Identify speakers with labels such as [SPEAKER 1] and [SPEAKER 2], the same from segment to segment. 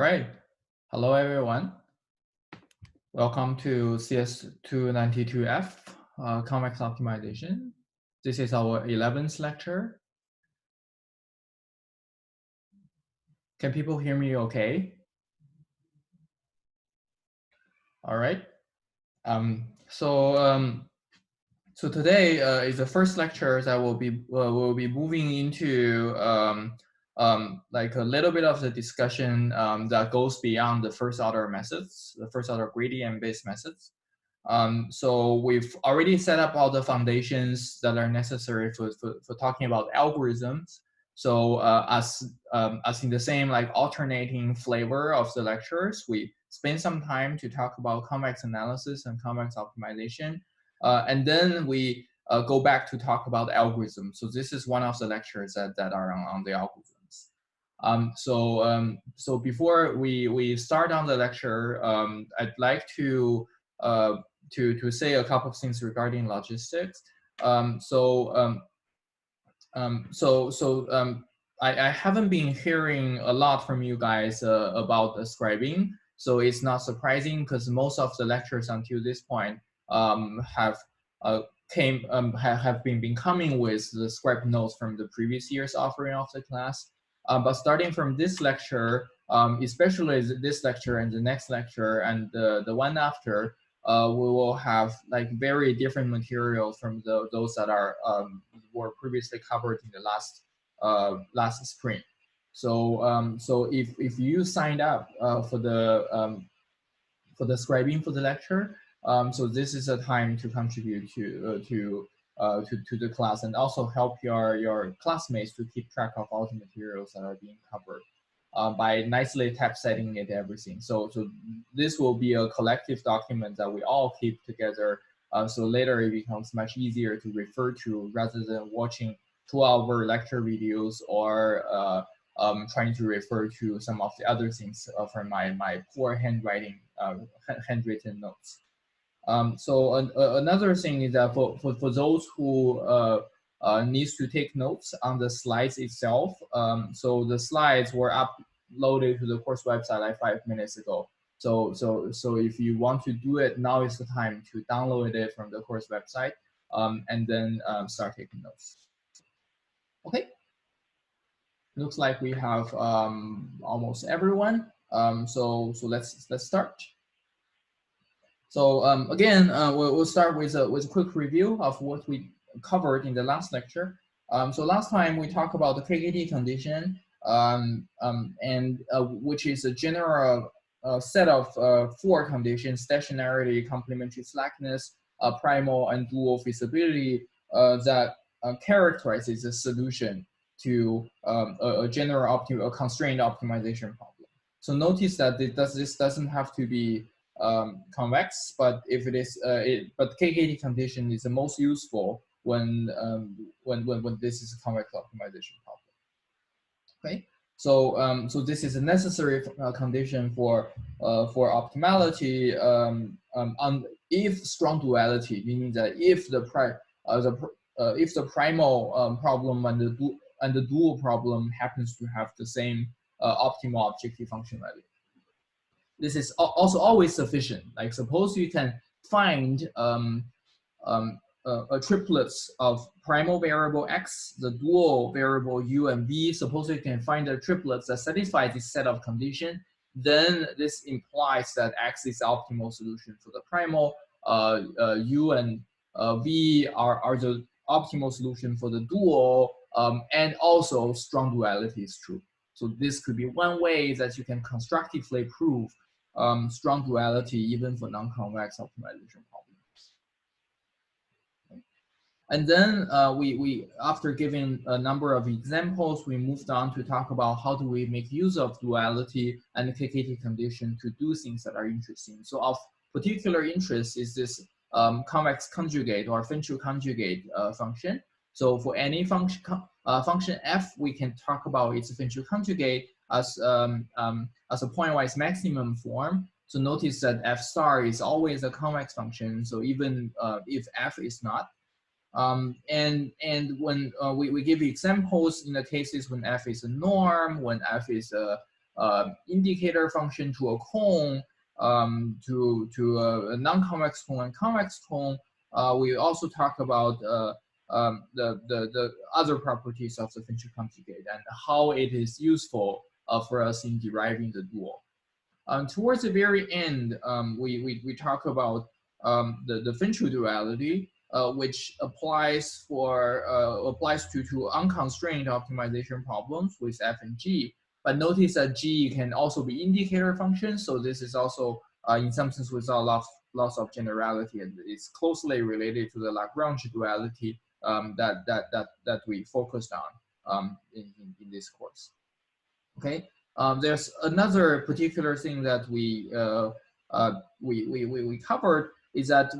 [SPEAKER 1] right. Hello, everyone. Welcome to CS292F, Convex Optimization. This is our 11th lecture. Can people hear me okay? All right. So today is the first lecture that we'll be moving into like a little bit of the discussion that goes beyond the first order methods, the first order gradient-based methods. So we've already set up all the foundations that are necessary for talking about algorithms. So as in the same like alternating flavor of the lectures, we spend some time to talk about convex analysis and convex optimization. And then we go back to talk about algorithms. So this is one of the lectures that are on the algorithms. So before we start on the lecture, I'd like to say a couple of things regarding logistics. I haven't been hearing a lot from you guys about scribing. So it's not surprising because most of the lectures until this point have been coming with the scribe notes from the previous year's offering of the class. But starting from this lecture, especially this lecture and the next lecture and the one after, we will have like very different materials from those that are were previously covered in the last spring. So if you signed up for the scribing for the lecture, so this is a time to contribute to the class and also help your classmates to keep track of all the materials that are being covered by nicely typesetting it everything. So this will be a collective document that we all keep together. So later it becomes much easier to refer to rather than watching 2-hour lecture videos or trying to refer to some of the other things from my poor handwritten notes. So another thing is that for those who needs to take notes on the slides itself, so the slides were uploaded to the course website like 5 minutes ago. So if you want to do it, now is the time to download it from the course website and then start taking notes. Okay. Looks like we have almost everyone. So let's start. So again, we'll start with a quick review of what we covered in the last lecture. So last time we talked about the KKT condition, which is a general set of 4 conditions: stationarity, complementary slackness, primal, and dual feasibility that characterizes a solution to a constrained optimization problem. So notice that this doesn't have to be convex, but if it is, but KKT condition is the most useful when this is a convex optimization problem. Okay, so so this is a necessary condition for optimality if strong duality, meaning that if the primal problem and the dual problem happens to have the same optimal objective function value. This is also always sufficient. Like suppose you can find a triplets of primal variable x, the dual variable u and v. Suppose you can find a triplets that satisfy this set of conditions, then this implies that x is the optimal solution for the primal. U and v are the optimal solution for the dual, and also strong duality is true. So this could be one way that you can constructively prove strong duality even for non-convex optimization problems. Okay. And then we after giving a number of examples, we moved on to talk about how do we make use of duality and the KKT condition to do things that are interesting. So of particular interest is this convex conjugate or Finchu conjugate function. So for any function f, we can talk about its Finchu conjugate as a pointwise maximum form. So notice that f star is always a convex function. So even if f is not, and when we give examples in the cases when f is a norm, when f is a indicator function to a cone, to a non-convex cone and convex cone. We also talk about the other properties of the Finch conjugate and how it is useful for us in deriving the dual. Towards the very end, we talk about the Finch duality, which applies to unconstrained optimization problems with f and g. But notice that g can also be indicator functions, so this is also in some sense without loss of generality, and it's closely related to the Lagrange duality that we focused on in this course. Okay. There's another particular thing that we covered is that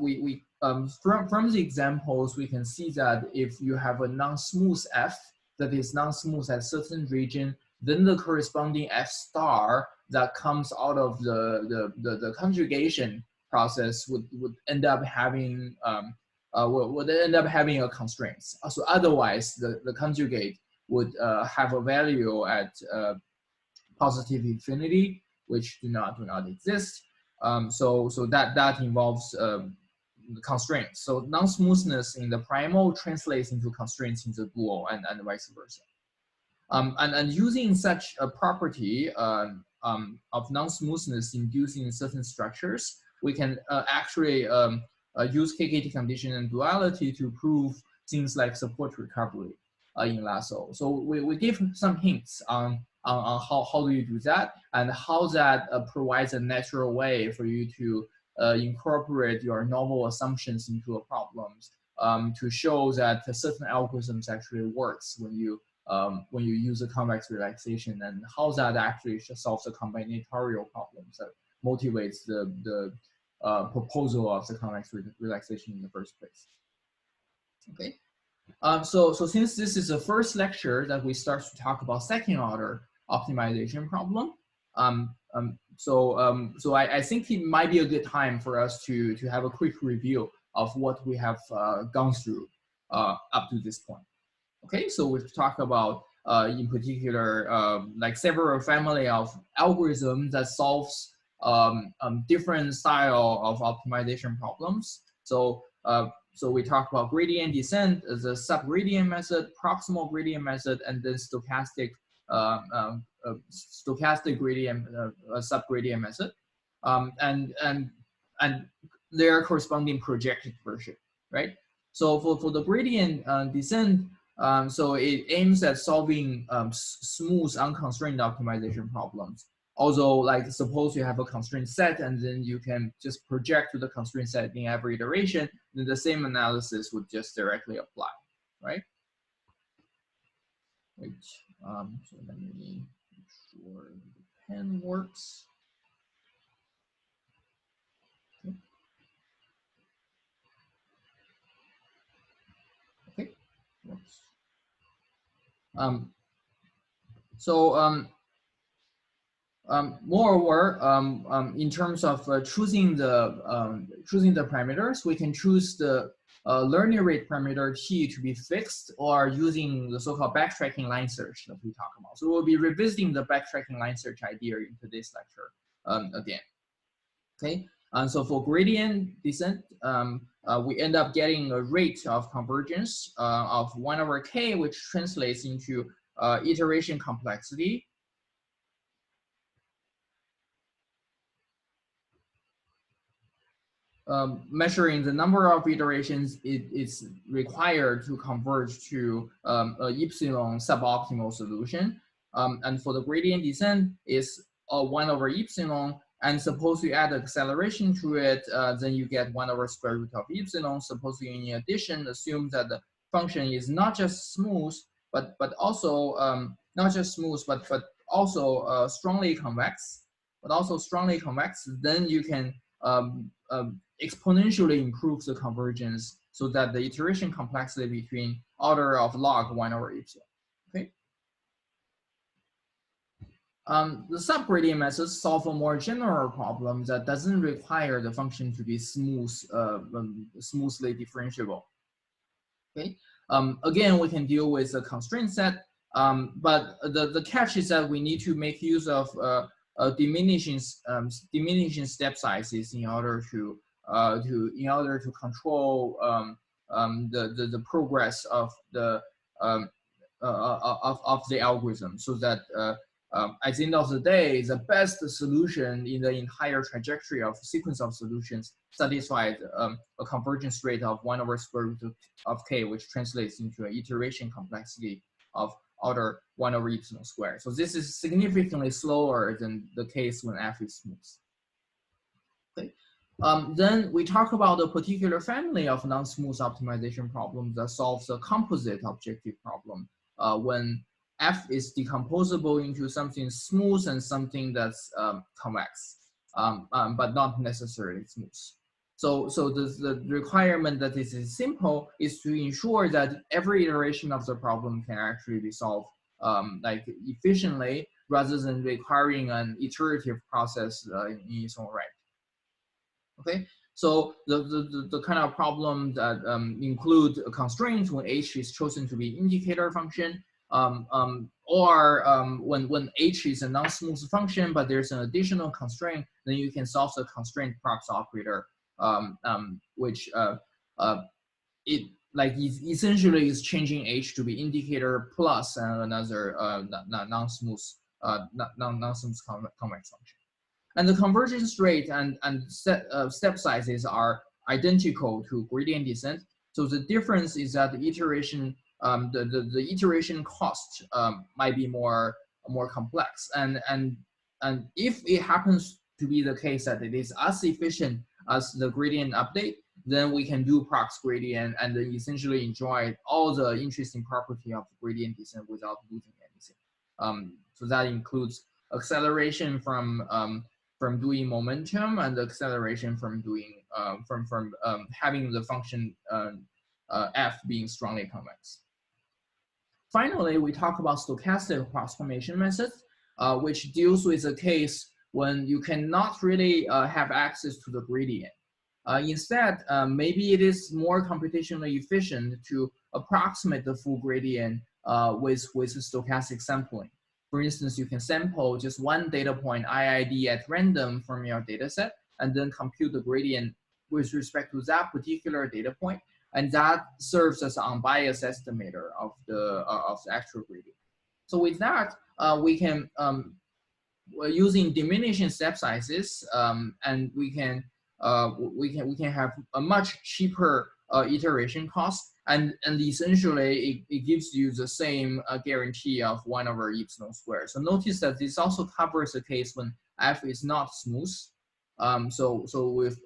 [SPEAKER 1] from the examples we can see that if you have a non-smooth f that is non-smooth at certain region, then the corresponding f star that comes out of the conjugation process would end up having a constraint. So otherwise the conjugate would have a value at positive infinity, which do not exist. So that involves constraints. So non-smoothness in the primal translates into constraints in the dual, and vice versa. And using such a property of non-smoothness inducing certain structures, we can actually use KKT condition and duality to prove things like support recovery in lasso. So we give some hints on how do you do that, and how that provides a natural way for you to incorporate your novel assumptions into a problems to show that certain algorithms actually works when you use a convex relaxation, and how that actually solves the combinatorial problems that motivates the proposal of the convex relaxation in the first place. Okay. So since this is the first lecture that we start to talk about second order optimization problem, so I think it might be a good time for us to have a quick review of what we have gone through up to this point. Okay, so we've talked about in particular like several family of algorithms that solves different style of optimization problems. So we talked about gradient descent, the subgradient method, proximal gradient method, and then stochastic gradient subgradient method, and their corresponding projected version, right? So for the gradient descent, so it aims at solving smooth unconstrained optimization problems. Although, like, suppose you have a constraint set and then you can just project to the constraint set in every iteration, then the same analysis would just directly apply, right? Which, so let me make sure the pen works. Okay. Okay, works. Moreover, in terms of choosing the parameters, we can choose the learning rate parameter t to be fixed, or using the so-called backtracking line search that we talk about. So we'll be revisiting the backtracking line search idea in today's lecture again. Okay, and so for gradient descent, we end up getting a rate of convergence of 1/k, which translates into iteration complexity. Measuring the number of iterations it's required to converge to a epsilon suboptimal solution. And for the gradient descent is 1/epsilon. And suppose you add acceleration to it, then you get 1/square root of epsilon. Suppose you, in addition, assume that the function is not just smooth, but also not just smooth, but also strongly convex. Then you can exponentially improve the convergence so that the iteration complexity between order of log 1/epsilon. Okay. The subgradient methods solve a more general problem that doesn't require the function to be smooth, smoothly differentiable. Okay. Again, we can deal with a constraint set. But the catch is that we need to make use of diminishing step sizes in order to control the progress of the of the algorithm, so that at the end of the day, the best solution in the entire trajectory of sequence of solutions satisfies a convergence rate of 1 over square root of k, which translates into an iteration complexity of order 1 over epsilon squared. So this is significantly slower than the case when f is smooth. Okay. Then we talk about a particular family of non-smooth optimization problems that solves a composite objective problem when f is decomposable into something smooth and something that's convex, but not necessarily smooth. So the requirement that this is simple is to ensure that every iteration of the problem can actually be solved like efficiently, rather than requiring an iterative process in its own right. Okay, so the kind of problem that include constraints when h is chosen to be indicator function, or when h is a non-smooth function, but there's an additional constraint, then you can solve the constraint prox operator, which it like essentially is changing h to be indicator plus another non-smooth convex function. And the convergence rate and step sizes are identical to gradient descent. So the difference is that the iteration, the iteration cost might be more complex. And if it happens to be the case that it is as efficient as the gradient update, then we can do prox gradient and then essentially enjoy all the interesting property of gradient descent without losing anything. So that includes acceleration from doing momentum, and the acceleration from doing having the function f being strongly convex. Finally, we talk about stochastic approximation methods, which deals with a case when you cannot really have access to the gradient. Instead, maybe it is more computationally efficient to approximate the full gradient with stochastic sampling. For instance, you can sample just one data point IID at random from your data set, and then compute the gradient with respect to that particular data point, and that serves as an unbiased estimator of the actual gradient. So with that, we can using diminishing step sizes, and we can have a much cheaper iteration cost, and essentially it gives you the same guarantee of 1 over epsilon squared. So notice that this also covers the case when f is not smooth. So with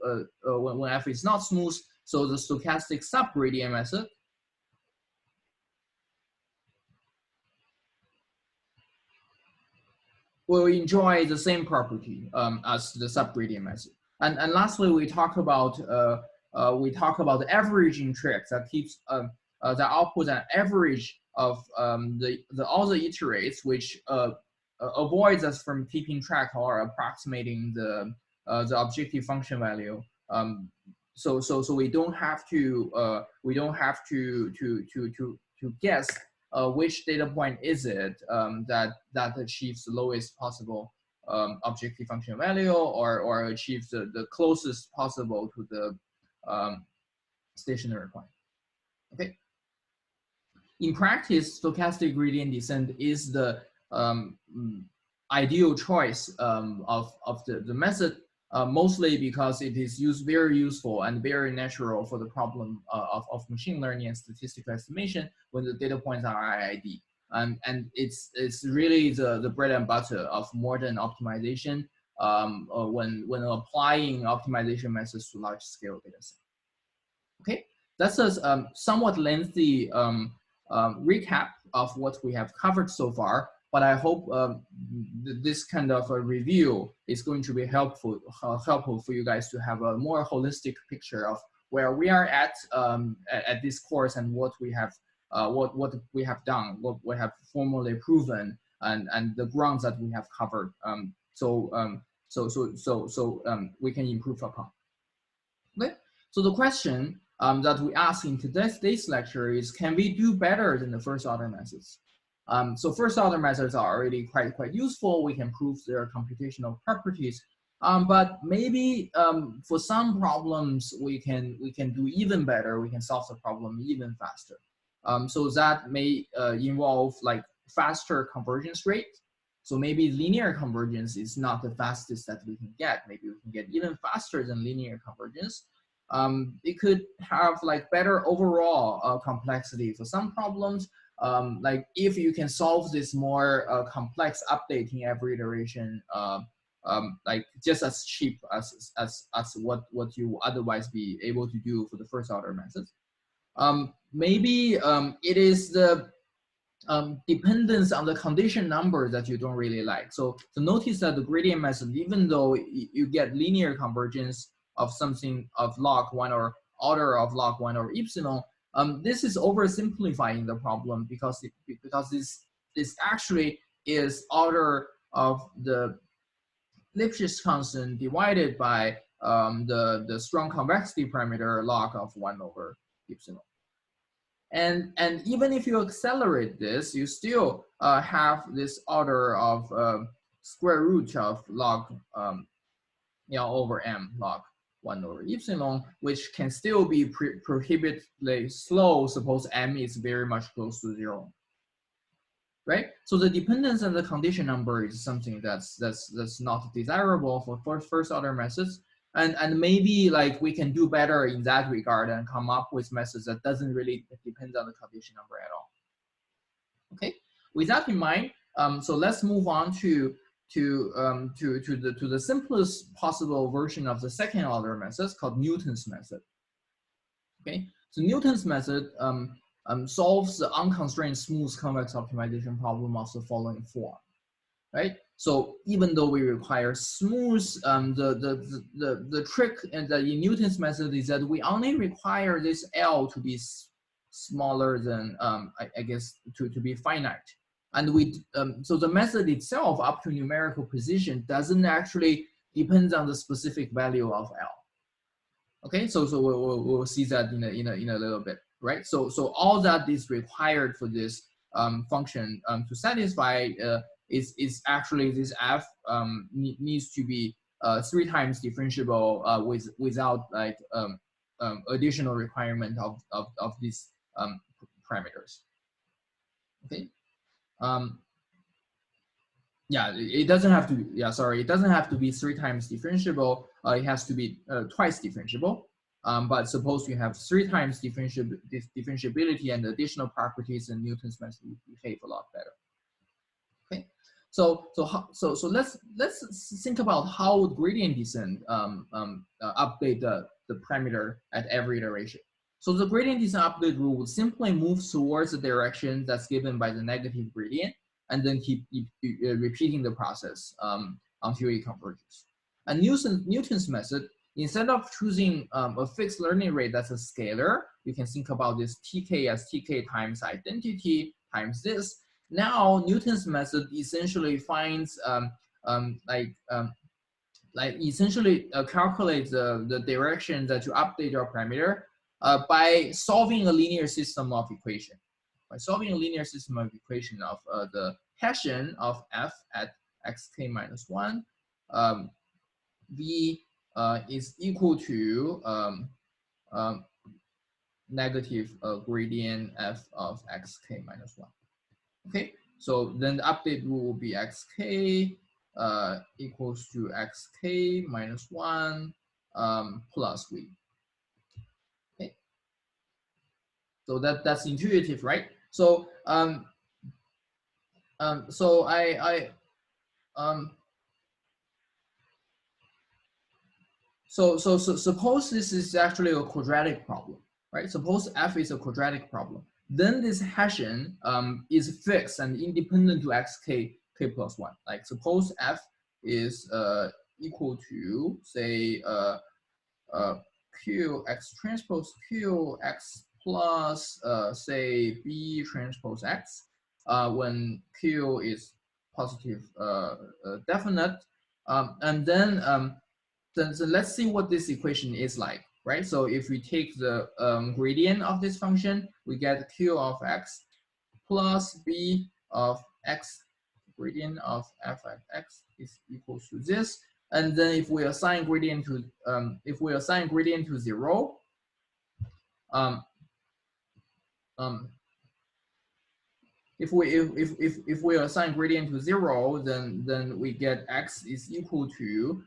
[SPEAKER 1] when f is not smooth, so the stochastic subgradient method will enjoy the same property as the subgradient method. And lastly, we talk about the averaging trick that keeps that outputs an average of all the iterates, which avoids us from keeping track or approximating the objective function value. So we don't have to guess which data point is it that achieves the lowest possible objective function value, or achieves the closest possible to the stationary point. Okay. In practice, stochastic gradient descent is the ideal choice of the method, mostly because it is very useful and very natural for the problem of machine learning and statistical estimation when the data points are IID. And it's really the bread and butter of modern optimization when applying optimization methods to large scale data sets. Okay, that's a somewhat lengthy recap of what we have covered so far, but I hope this kind of a review is going to be helpful for you guys to have a more holistic picture of where we are at this course, and what we have done, what we have formally proven, and the grounds that we have covered. So we can improve upon. Okay. So the question that we ask in today's lecture is, can we do better than the first order methods? So first order methods are already quite useful. We can prove their computational properties. But maybe for some problems we can do even better. We can solve the problem even faster. So that may involve like faster convergence rate. So maybe linear convergence is not the fastest that we can get. Maybe we can get even faster than linear convergence. It could have like better overall complexity for some problems. Like if you can solve this more complex updating every iteration, like just as cheap as what you otherwise be able to do for the first order methods. Maybe it is the dependence on the condition number that you don't really like. So notice that the gradient method, even though you get linear convergence of something of log 1 or order of log 1 or epsilon, this is oversimplifying the problem because this actually is order of the Lipschitz constant divided by the strong convexity parameter log of 1 over epsilon. And even if you accelerate this, you still have this order of square root of log over m log 1 over epsilon, which can still be prohibitively slow, suppose m is very much close to 0. Right? So the dependence on the condition number is something that's not desirable for first order methods. And maybe like we can do better in that regard and come up with methods that doesn't really depend on the condition number at all. Okay, with that in mind, so let's move on to the simplest possible version of the second order methods called Newton's method. Okay, so Newton's method solves the unconstrained smooth convex optimization problem of the following form. Right. So even though we require smooth, the trick in Newton's method is that we only require this L to be smaller than I guess to be finite, and we so the method itself up to numerical precision doesn't actually depend on the specific value of L. Okay, so we'll see that in a little bit, right? So all that is required for this function to satisfy is actually this f needs to be 3 times differentiable without like additional requirement of these parameters. Okay. Yeah, it doesn't have to. Yeah, sorry, it doesn't have to be 3 times differentiable. It has to be twice differentiable. But suppose you have 3 times differentiability and additional properties, and Newton's method would behave a lot better. Okay, so let's think about how gradient descent update the parameter at every iteration. So the gradient descent update rule would simply move towards the direction that's given by the negative gradient, and then keep repeating the process until it converges. And Newton's method, instead of choosing a fixed learning rate that's a scalar, you can think about this tk as tk times identity times this. Now Newton's method essentially finds essentially calculates the direction that you update your parameter by solving a linear system of equation. By solving a linear system of equation of the Hessian of f at xk minus 1, v is equal to negative gradient f of xk minus 1. Okay, so then the update rule will be xk equals to xk minus 1 plus v. Okay, so that's intuitive, right? So so suppose this is actually a quadratic problem, right? Suppose f is a quadratic problem. Then this Hessian is fixed and independent to xk k plus 1. Like suppose f is equal to say q x transpose q x plus say b transpose x when q is positive definite, and then so let's see what this equation is like, right? So if we take the gradient of this function, we get q of x plus b of x, gradient of f at x is equal to this. And then if we assign gradient to 0, if we assign gradient to 0, then we get x is equal to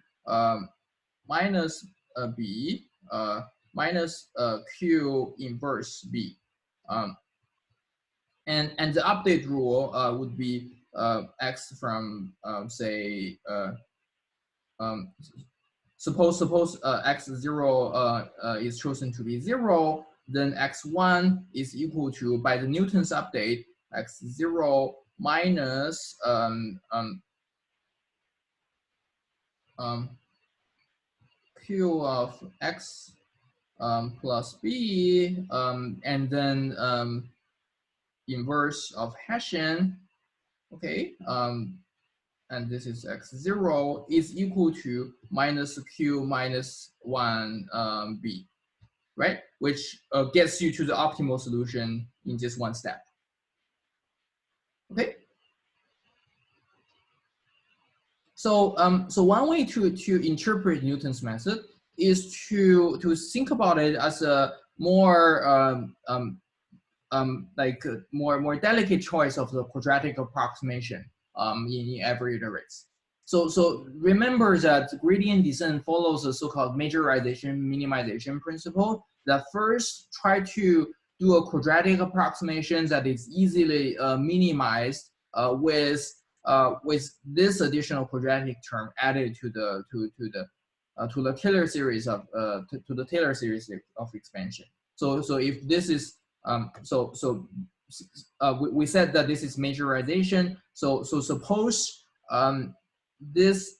[SPEAKER 1] minus b minus q inverse b. And the update rule would be x from say suppose x0 is chosen to be 0, then x1 is equal to, by the Newton's update, x0 minus q of x plus b, and then inverse of Hessian, okay, and this is x0 is equal to minus q minus 1 b, right? Which gets you to the optimal solution in just one step. Okay. So so one way to interpret Newton's method is to think about it as a more like a more delicate choice of the quadratic approximation in every iterates. So remember that gradient descent follows a so-called majorization minimization principle that first try to do a quadratic approximation that is easily minimized with this additional quadratic term added to the Taylor series of Taylor series of expansion. So if this is we said that this is majorization. So suppose this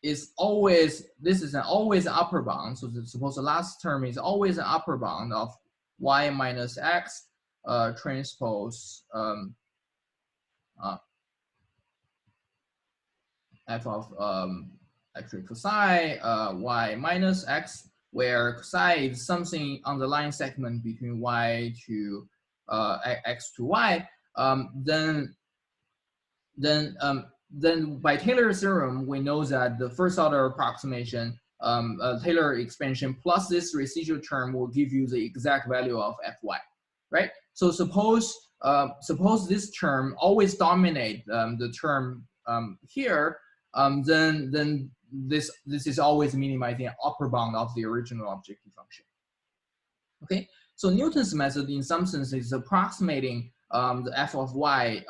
[SPEAKER 1] is always an always upper bound. So suppose the last term is always an upper bound of y minus x transpose f of actually cosine y minus x, where cosine is something on the line segment between y to x to y. Then by Taylor's theorem, we know that the first order approximation, Taylor expansion plus this residual term will give you the exact value of fy, right? So suppose this term always dominate the term here, then this is always minimizing an upper bound of the original objective function. Okay, so Newton's method in some sense is approximating the f of y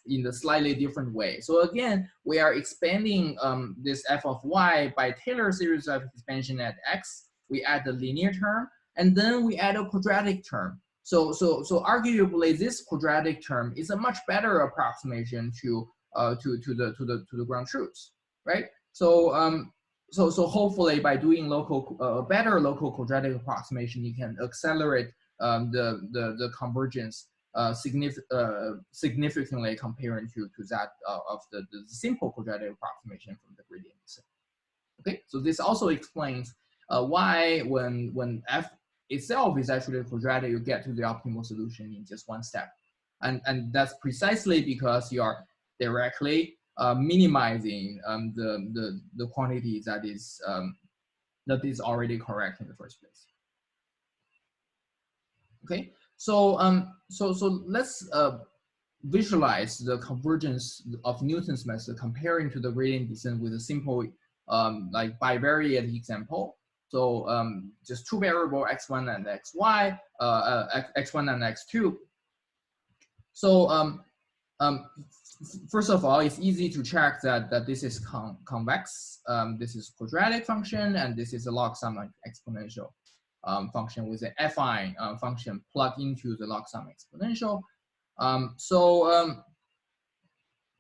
[SPEAKER 1] in a slightly different way. So again, we are expanding this f of y by Taylor series of expansion at x. We add the linear term, and then we add a quadratic term. So arguably, this quadratic term is a much better approximation to the ground truths, right? So so hopefully by doing better local quadratic approximation, you can accelerate the convergence significantly comparing to that of the simple quadratic approximation from the gradient descent. Okay, so this also explains why when f itself is actually quadratic, you get to the optimal solution in just one step, and that's precisely because you are directly minimizing the quantity that is already correct in the first place. Okay, so so let's visualize the convergence of Newton's method comparing to the gradient descent with a simple like bivariate example. So just two variable x1 and xy, x1 and x2. So first of all, it's easy to check that this is convex, this is quadratic function, and this is a log sum exponential function with an affine function plugged into the log sum exponential.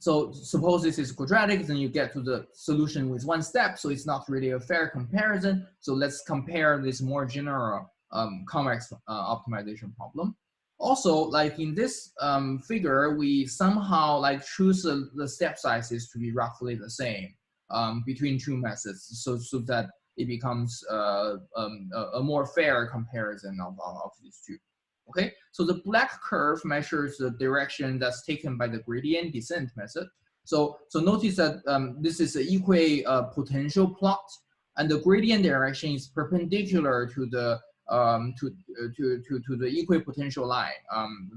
[SPEAKER 1] So suppose this is quadratic, then you get to the solution with one step. So it's not really a fair comparison. So let's compare this more general convex optimization problem. Also, like in this figure, we somehow like choose the step sizes to be roughly the same between two methods, so that it becomes a more fair comparison of these two. Okay, so the black curve measures the direction that's taken by the gradient descent method. So notice that this is an equipotential plot, and the gradient direction is perpendicular to the to the equipotential line,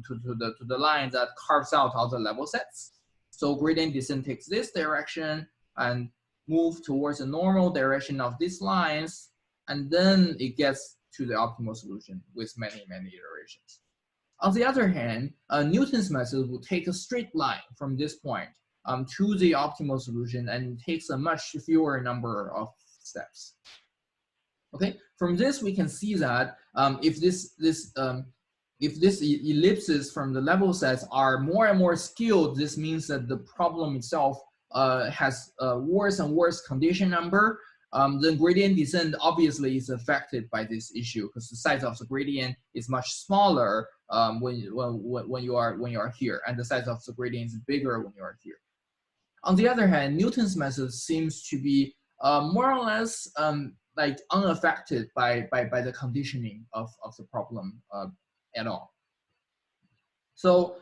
[SPEAKER 1] to the line that carves out all the level sets. So gradient descent takes this direction and move towards the normal direction of these lines, and then it gets to the optimal solution with many iterations. On the other hand, Newton's method will take a straight line from this point to the optimal solution, and takes a much fewer number of steps. Okay, from this we can see that if this ellipses from the level sets are more and more skewed, this means that the problem itself has a worse and worse condition number. The gradient descent obviously is affected by this issue because the size of the gradient is much smaller when you are here, and the size of the gradient is bigger when you are here. On the other hand, Newton's method seems to be more or less like unaffected by the conditioning of the problem at all. So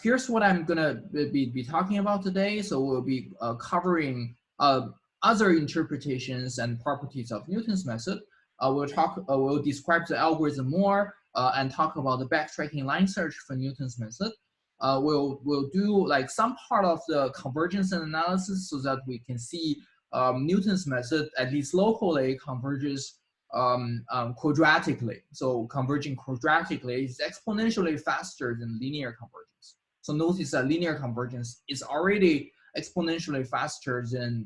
[SPEAKER 1] here's what I'm gonna be talking about today. So we'll be covering other interpretations and properties of Newton's method. We'll describe the algorithm more and talk about the backtracking line search for Newton's method. We'll do like some part of the convergence analysis so that we can see Newton's method, at least locally, converges quadratically. So converging quadratically is exponentially faster than linear convergence. So notice that linear convergence is already exponentially faster than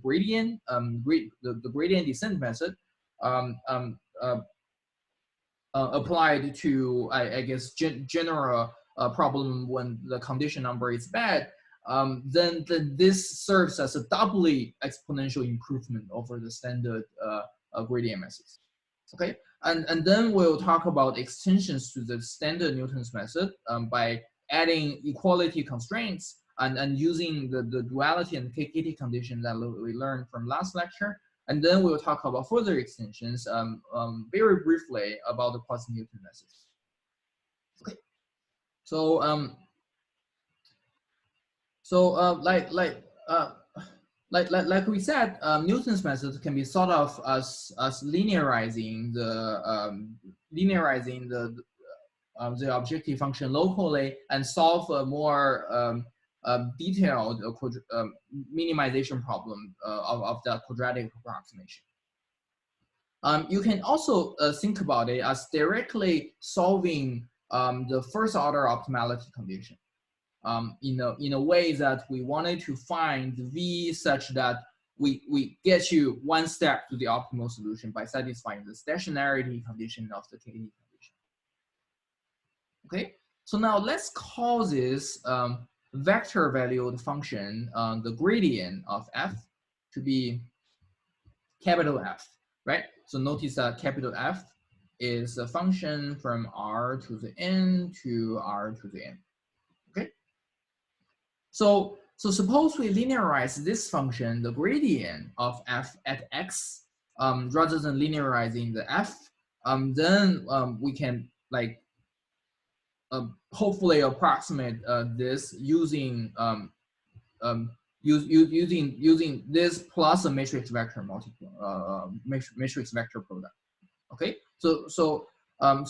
[SPEAKER 1] gradient, the gradient descent method applied to, I guess, general problem when the condition number is bad. Then this serves as a doubly exponential improvement over the standard gradient methods. Okay, and then we'll talk about extensions to the standard Newton's method by adding equality constraints and using the duality and KKT condition that we learned from last lecture. And then we'll talk about further extensions very briefly about the quasi-Newton methods. Okay, so like we said, Newton's method can be thought of as linearizing the objective function locally and solve a more detailed minimization problem of that quadratic approximation. You can also think about it as directly solving the first order optimality condition. In a way that we wanted to find V such that we get you one step to the optimal solution by satisfying the stationarity condition of the KT condition. Okay, so now let's call this vector valued function, the gradient of f, to be capital F, right? So notice that capital F is a function from R to the N to R to the N. Okay. So suppose we linearize this function, the gradient of f at x, rather than linearizing the f, then we can like hopefully approximate this using using this plus a matrix vector matrix vector product. Okay, so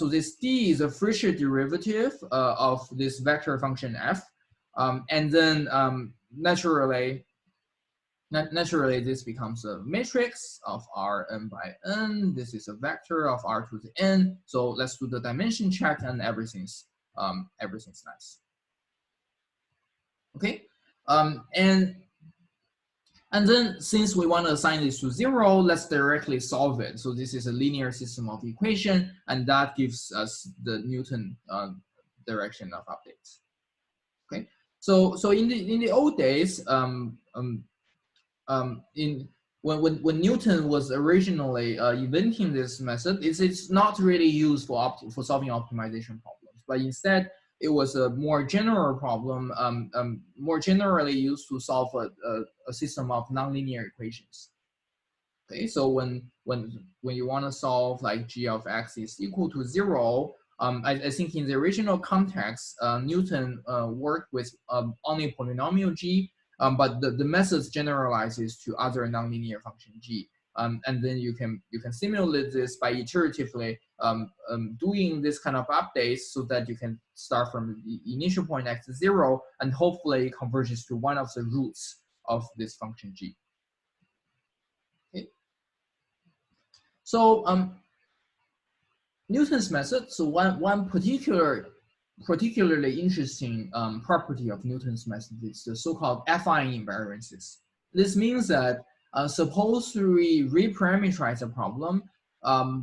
[SPEAKER 1] this D is a Fisher derivative of this vector function f. And then naturally this becomes a matrix of Rn by n. This is a vector of R to the n. So let's do the dimension check, and everything's nice. Okay, and then since we want to assign this to 0, let's directly solve it. So this is a linear system of equation, and that gives us the Newton direction of updates. Okay. So in the old days, when Newton was originally inventing this method, it's not really used for solving optimization problems, but instead it was a more general problem, more generally used to solve a system of nonlinear equations. Okay, so when you want to solve like g of x is equal to 0, I think in the original context, Newton worked with only polynomial g, but the methods generalizes to other nonlinear function g. And then you can simulate this by iteratively doing this kind of updates so that you can start from the initial point x0 and hopefully it converges to one of the roots of this function g. Okay. So Newton's method. So one particularly interesting property of Newton's method is the so-called affine invariances. This means that suppose we reparameterize a problem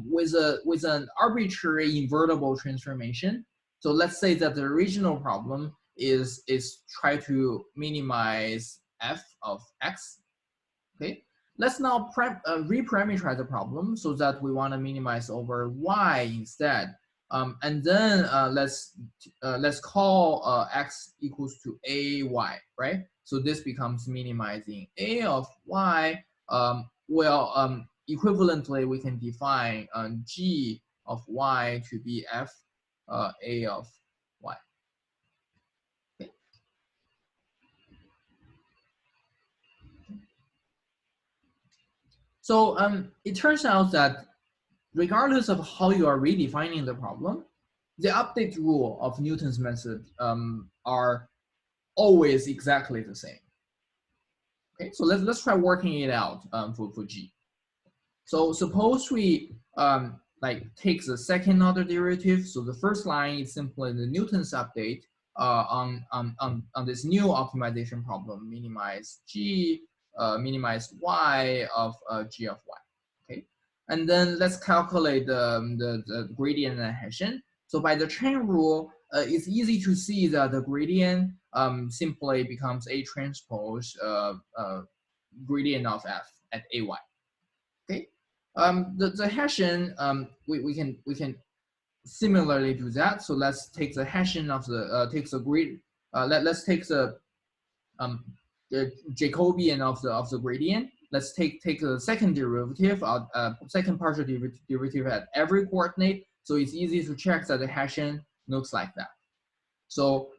[SPEAKER 1] with an arbitrary invertible transformation. So let's say that the original problem is try to minimize f of x. Okay. Let's now reparameterize the problem so that we want to minimize over y instead. And then let's call x equals to ay, right? So this becomes minimizing a of y. Equivalently, we can define g of y to be f a of y. Okay. So it turns out that regardless of how you are redefining the problem, the update rule of Newton's method are always exactly the same. Okay, so let's try working it out for G. So suppose we like take the second order derivative. So the first line is simply the Newton's update on this new optimization problem, minimize G, minimize Y of G of Y. Okay, and then let's calculate the gradient and Hessian. So by the chain rule, it's easy to see that the gradient simply becomes A transpose gradient of F at AY. Okay, the Hessian we can similarly do that. So let's take the Hessian of the let's take the Jacobian of the gradient. Let's take the second derivative, second partial derivative at every coordinate. So it's easy to check that the Hessian looks like that. So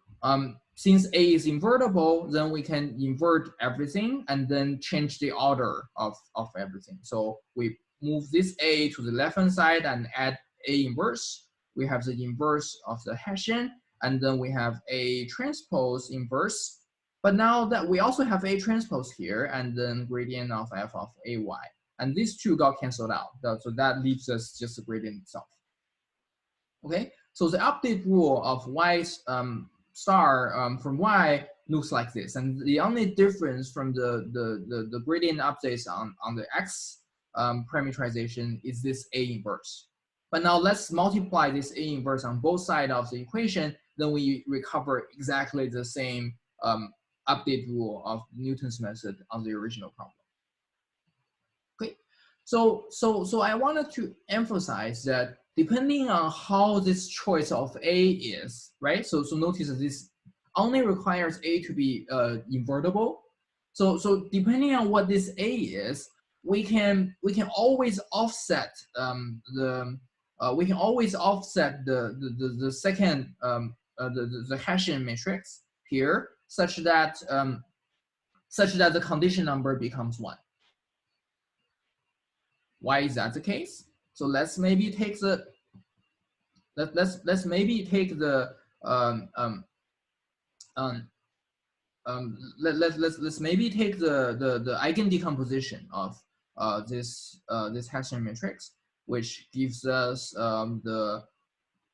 [SPEAKER 1] since A is invertible, then we can invert everything and then change the order of everything. So we move this A to the left-hand side and add A inverse. We have the inverse of the Hessian, and then we have A transpose inverse. But now that we also have A transpose here, and then gradient of F of AY. And these two got canceled out. So that leaves us just the gradient itself. Okay, so the update rule of Y star from Y looks like this. And the only difference from the gradient updates on the X parameterization is this A inverse. But now let's multiply this A inverse on both sides of the equation, then we recover exactly the same update rule of Newton's method on the original problem. Okay, so I wanted to emphasize that depending on how this choice of A is, right? So notice that this only requires A to be invertible. So depending on what this A is, we can always offset the second the Hessian matrix here such that the condition number becomes 1. Why is that the case? So let's maybe take the let's maybe take the let's maybe take the eigen decomposition of this Hessian matrix, which gives us the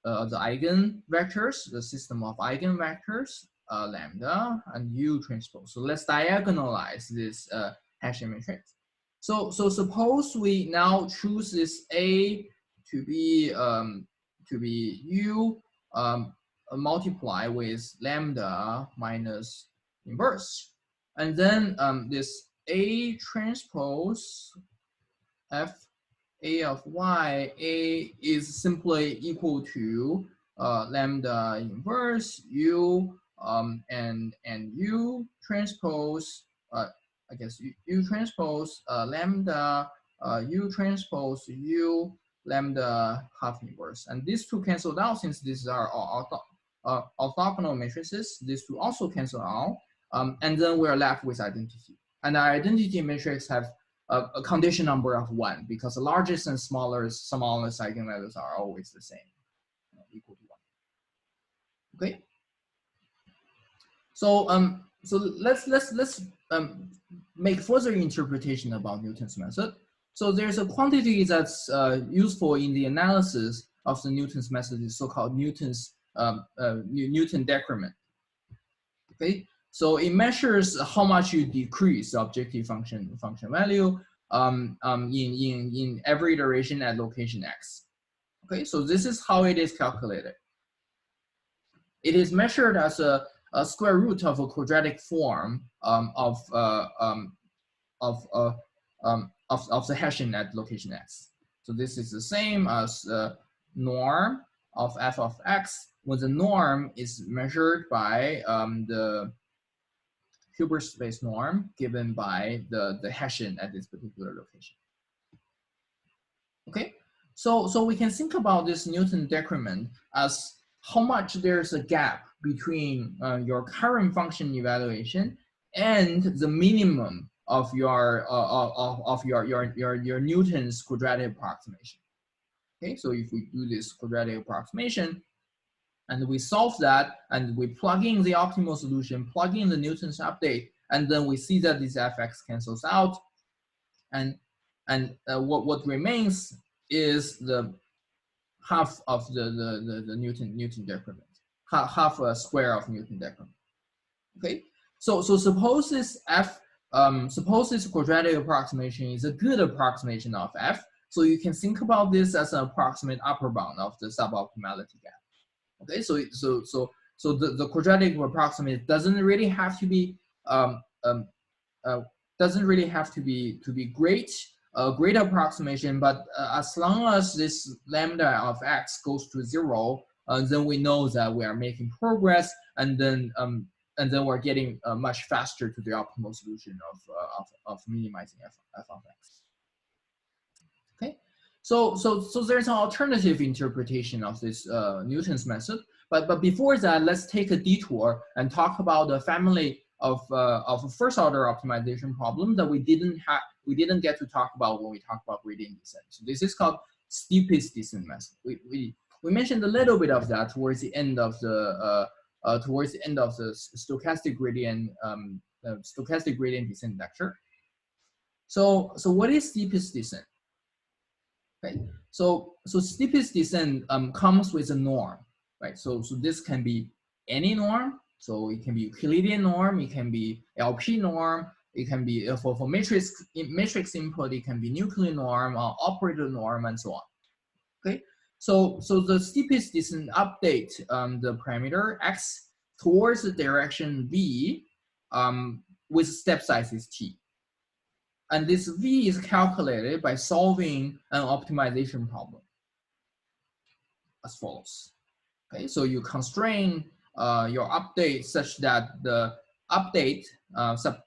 [SPEAKER 1] eigenvectors, the system of eigenvectors, lambda and U transpose. So let's diagonalize this Hessian matrix. So suppose we now choose this A to be U multiply with lambda minus inverse, and then this A transpose F A of Y, A is simply equal to lambda inverse U and U transpose I guess U transpose lambda U transpose U lambda half inverse. And these two cancel out since these are all orthogonal matrices. These two also cancel out. And then we're left with identity. And our identity matrix have a condition number of 1 because the largest and smallest eigenvalues are always the same, equal to 1. Okay. So so let's make further interpretation about Newton's method. So there's a quantity that's useful in the analysis of the Newton's method, is so-called Newton's Newton decrement. Okay, so it measures how much you decrease the objective function value in every iteration at location x. Okay, so this is how it is calculated. It is measured as a square root of a quadratic form of the Hessian at location x. So this is the same as norm of f of x, when the norm is measured by the Hilbert space norm given by the Hessian at this particular location. Okay, so we can think about this Newton decrement as how much there's a gap between your current function evaluation and the minimum of your Newton's quadratic approximation. Okay, so if we do this quadratic approximation and we solve that and we plug in the optimal solution, plug in the Newton's update, and then we see that this fx cancels out, and what remains is the half of the Newton decrement, half a square of Newton decrement. Okay, so suppose this suppose this quadratic approximation is a good approximation of f. So you can think about this as an approximate upper bound of the suboptimality gap. Okay, so the quadratic approximation doesn't really have to be great approximation, but as long as this lambda of x goes to 0, then we know that we are making progress, and then we're getting much faster to the optimal solution of minimizing f of x. Okay, so there's an alternative interpretation of this Newton's method, but before that, let's take a detour and talk about the family of first order optimization problem that we didn't get to talk about when we talk about gradient descent. So this is called steepest descent method. We mentioned a little bit of that towards the end of the stochastic gradient descent lecture. So what is steepest descent? Okay, so steepest descent comes with a norm, right? So this can be any norm. So it can be Euclidean norm, it can be LP norm, it can be for matrix input, it can be nuclear norm, operator norm, and so on. Okay, so the steepest descent update the parameter x towards the direction v with step size is t. And this v is calculated by solving an optimization problem as follows. Okay, so you constrain your update such that the update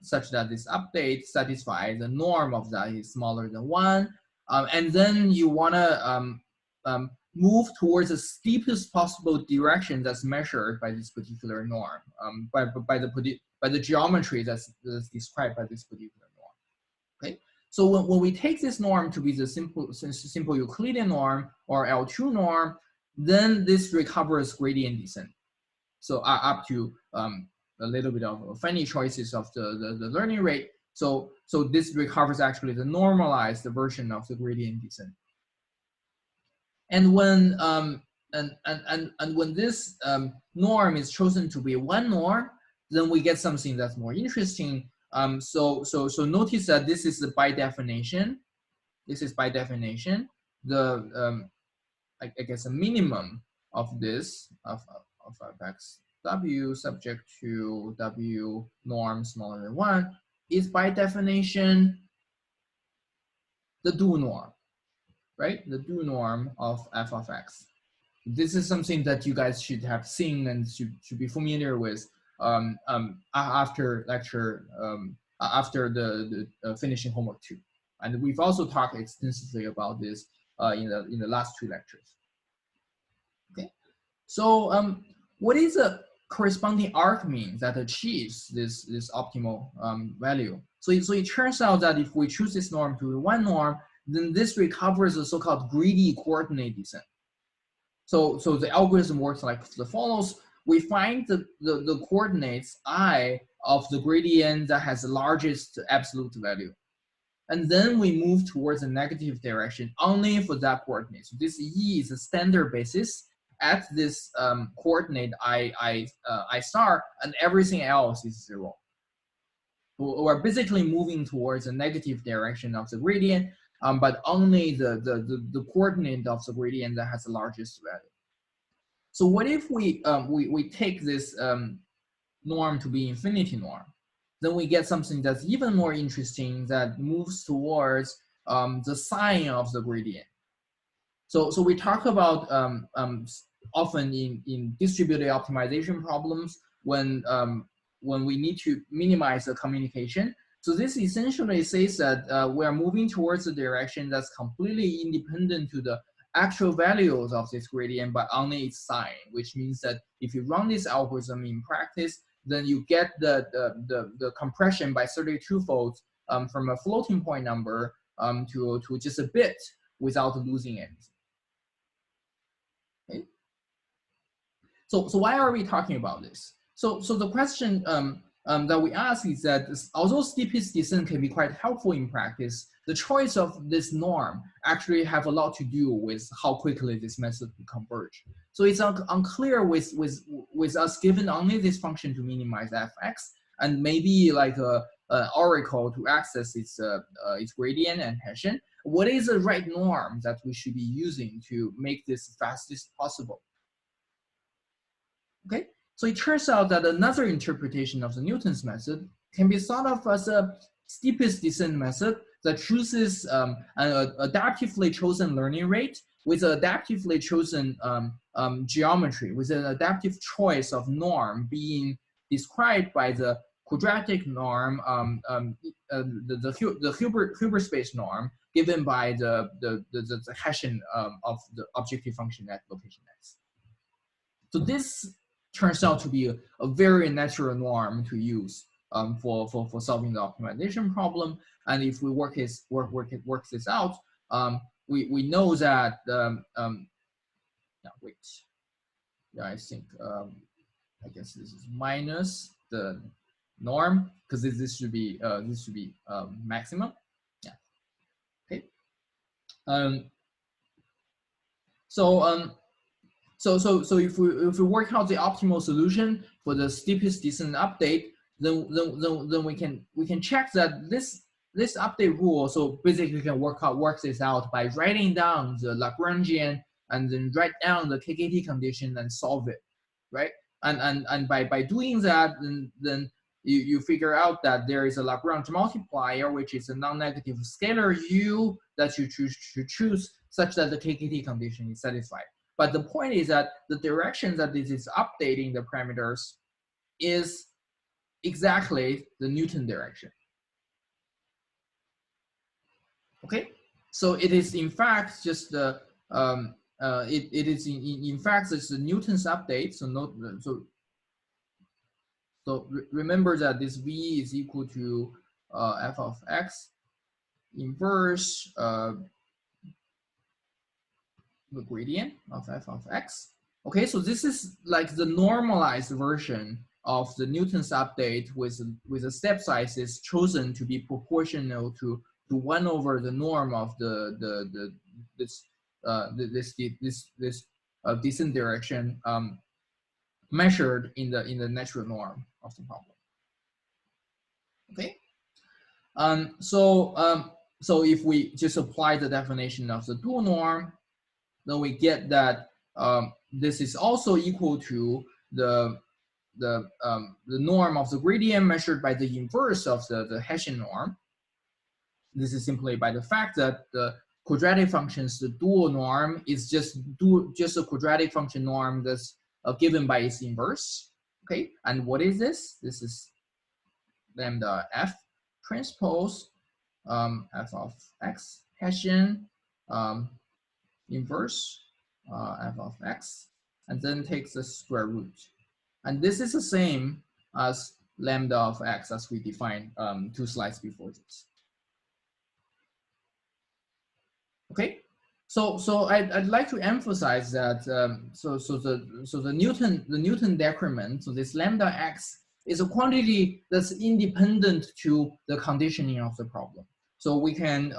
[SPEAKER 1] such that this update satisfies the norm of that is smaller than 1, and then you want to move towards the steepest possible direction that's measured by this particular norm, by the geometry that's described by this particular norm. Okay, so when we take this norm to be the simple Euclidean norm or L2 norm, then this recovers gradient descent. So up to a little bit of funny choices of the learning rate. So this recovers actually the normalized version of the gradient descent. And when when this norm is chosen to be one norm, then we get something that's more interesting. So notice that this is by definition. This is by definition the I guess a minimum of this of x w subject to w norm smaller than 1 is by definition the dual norm, right? The dual norm of f of x. This is something that you guys should have seen and should be familiar with after lecture, after the finishing homework 2. And we've also talked extensively about this in the last two lectures. Okay, so what is a corresponding arc mean that achieves this optimal value? So it turns out that if we choose this norm to be one norm, then this recovers the so-called greedy coordinate descent. So the algorithm works like the follows. We find the coordinates I of the gradient that has the largest absolute value. And then we move towards the negative direction only for that coordinate. So this E is a standard basis at this coordinate I star, and everything else is 0. We're basically moving towards a negative direction of the gradient, but only the coordinate of the gradient that has the largest value. So what if we take this norm to be infinity norm? Then we get something that's even more interesting that moves towards the sign of the gradient. So we talk about often in distributed optimization problems when we need to minimize the communication. So this essentially says that we are moving towards a direction that's completely independent to the actual values of this gradient, but only its sign, which means that if you run this algorithm in practice, then you get the compression by 32 folds from a floating point number to just a bit without losing anything. Okay. So why are we talking about this? So the question that we ask is that although steepest descent can be quite helpful in practice, the choice of this norm actually have a lot to do with how quickly this method will converge. So it's unclear with us given only this function to minimize fx, and maybe like an oracle to access its gradient and Hessian. What is the right norm that we should be using to make this fastest possible? Okay, so it turns out that another interpretation of the Newton's method can be thought of as a steepest descent method that chooses an adaptively chosen learning rate with an adaptively chosen geometry, with an adaptive choice of norm being described by the quadratic norm, the Hilbert space norm given by the Hessian of the objective function at location x. So this turns out to be a very natural norm to use for solving the optimization problem. And if we work this out, we know that I think I guess this is minus the norm because this should be maximum. Yeah. Okay. So if we work out the optimal solution for the steepest descent update, then we can check that this update rule so basically can work this out by writing down the Lagrangian and then write down the KKT condition and solve it, right? And by doing that, then you figure out that there is a Lagrange multiplier, which is a non-negative scalar u that you choose such that the KKT condition is satisfied. But the point is that the direction that this is updating the parameters is exactly the Newton direction. Okay, so it is in fact just the it is in fact it's the Newton's update. So remember that this v is equal to f of x inverse the gradient of f of x. Okay, so this is like the normalized version of the Newton's update with the step sizes chosen to be proportional to 1 over the norm of this descent direction measured in the natural norm of the problem. Okay, so if we just apply the definition of the dual norm, then we get that this is also equal to the norm of the gradient measured by the inverse of the Hessian norm. This is simply by the fact that the quadratic function's the dual norm is just a quadratic function norm that's given by its inverse. Okay, and what is this? This is lambda f transpose f of x Hessian inverse f of x, and then takes the square root. And this is the same as lambda of x as we defined 2 slides before this. Okay, so I'd like to emphasize that the Newton decrement, so this lambda x is a quantity that's independent to the conditioning of the problem. So we can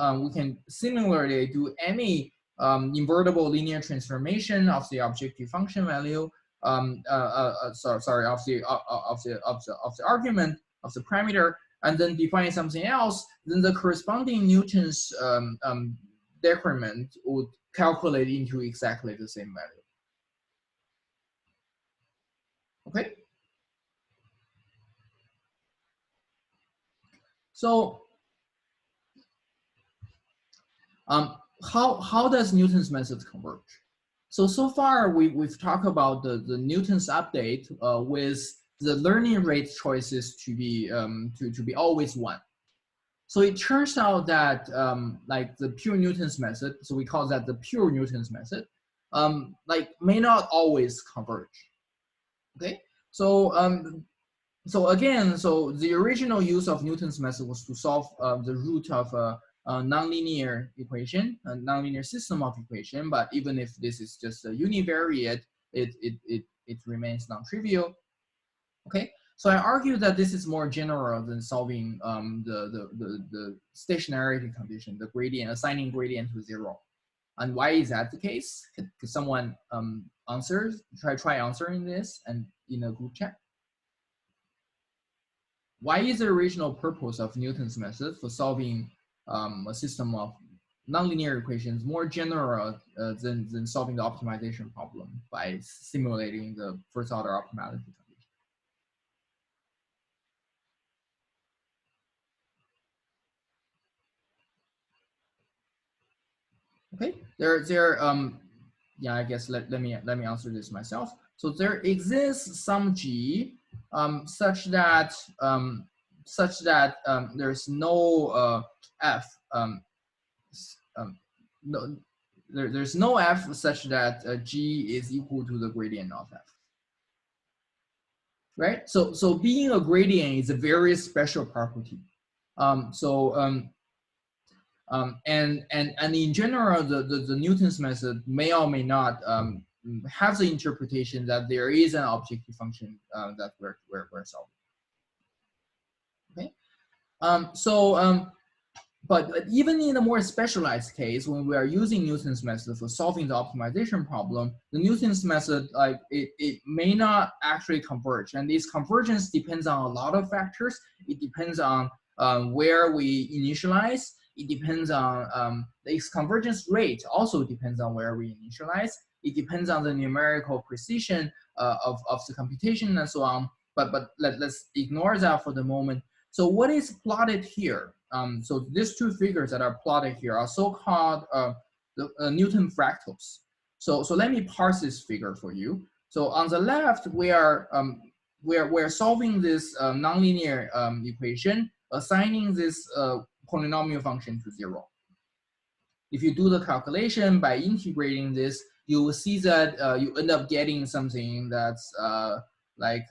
[SPEAKER 1] similarly do any invertible linear transformation of the objective function value. Sorry, of the argument of the parameter, and then define something else. Then the corresponding Newton's decrement would calculate into exactly the same value. Okay. So how does Newton's method converge? So far we've talked about the Newton's update with the learning rate choices to be always 1. So it turns out that like the pure Newton's method, so we call that the pure Newton's method, like may not always converge. Okay, so so the original use of Newton's method was to solve the root of a nonlinear equation, a nonlinear system of equation. But even if this is just a univariate, it remains non-trivial. Okay, so I argue that this is more general than solving the stationarity condition, the gradient, assigning gradient to 0. And why is that the case? Could someone try answering this and in a group chat? Why is the original purpose of Newton's method for solving a system of nonlinear equations more general than solving the optimization problem by simulating the first order optimality condition? Okay, yeah, I guess let me answer this myself. So there exists some G such that there's no F no, there's no F such that G is equal to the gradient of F. Right? So being a gradient is a very special property. And in general, the Newton's method may or may not have the interpretation that there is an objective function that we're solving. Okay, but even in a more specialized case, when we are using Newton's method for solving the optimization problem, the Newton's method, like it may not actually converge, and this convergence depends on a lot of factors. It depends on where we initialize. It depends on its convergence rate. Also depends on where we initialize. It depends on the numerical precision of the computation and so on. But let's ignore that for the moment. So what is plotted here? So these two figures that are plotted here are so-called the Newton fractals. So let me parse this figure for you. So on the left, we're solving this nonlinear equation, assigning this polynomial function to 0. If you do the calculation by integrating this, you will see that you end up getting something that's like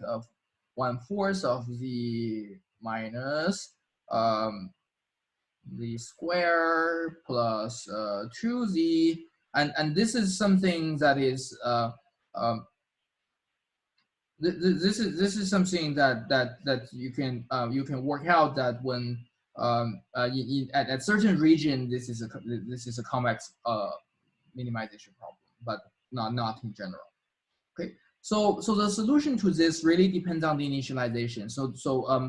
[SPEAKER 1] 1/4 of z minus the square plus 2z, and this is something that is this is something that you can work out that when at certain region this is a convex minimization problem, but not in general. Okay, so the solution to this really depends on the initialization. So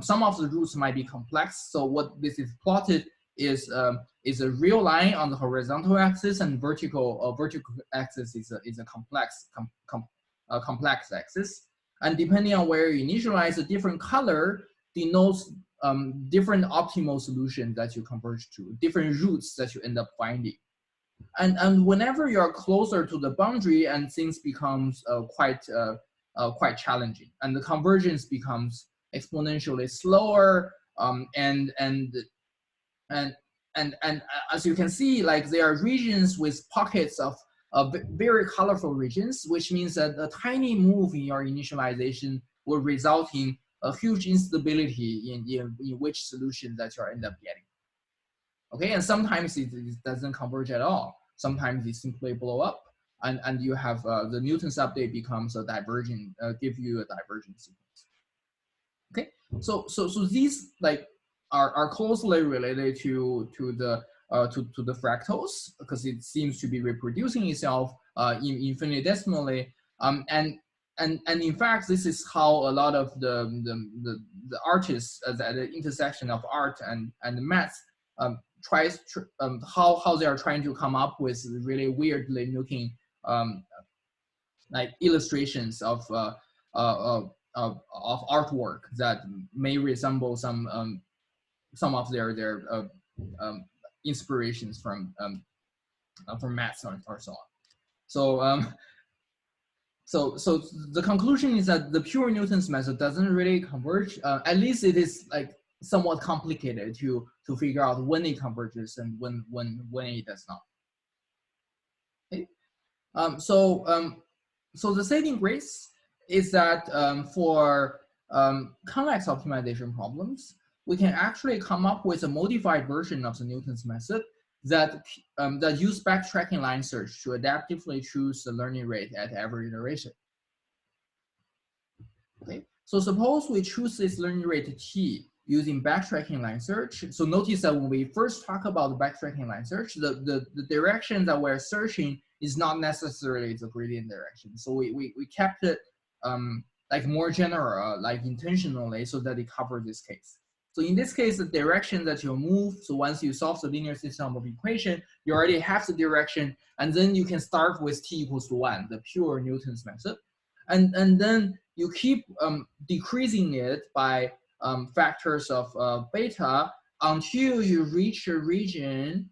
[SPEAKER 1] some of the roots might be complex. So what this is plotted is a real line on the horizontal axis, and vertical axis is a complex axis. And depending on where you initialize, a different color denotes different optimal solutions that you converge to, different routes that you end up finding. And whenever you're closer to the boundary, and things becomes quite challenging, and the convergence becomes exponentially slower. And as you can see, like there are regions with pockets of very colorful regions, which means that a tiny move in your initialization will result in a huge instability in which solution that you end up getting. Okay, and sometimes it doesn't converge at all. Sometimes it simply blow up, and you have the Newton's update becomes a divergent, give you a divergent sequence. Okay, so these like are closely related to the fractals because it seems to be reproducing itself infinitesimally. And in fact, this is how a lot of the artists at the intersection of art and math how they are trying to come up with really weirdly looking like illustrations of artwork that may resemble some of their inspirations from maths or so on. So the conclusion is that the pure Newton's method doesn't really converge. At least it is like somewhat complicated to figure out when it converges and when it does not. Okay. So the saving grace is that for convex optimization problems, we can actually come up with a modified version of the Newton's method that use backtracking line search to adaptively choose the learning rate at every iteration. Okay, so suppose we choose this learning rate t using backtracking line search. So notice that when we first talk about the backtracking line search, the direction that we're searching is not necessarily the gradient direction. So we kept it like more general, like intentionally, so that it covers this case. So in this case, the direction that you move, so once you solve the linear system of equation, you already have the direction, and then you can start with t equals to 1, the pure Newton's method. And then you keep decreasing it by factors of beta until you reach a region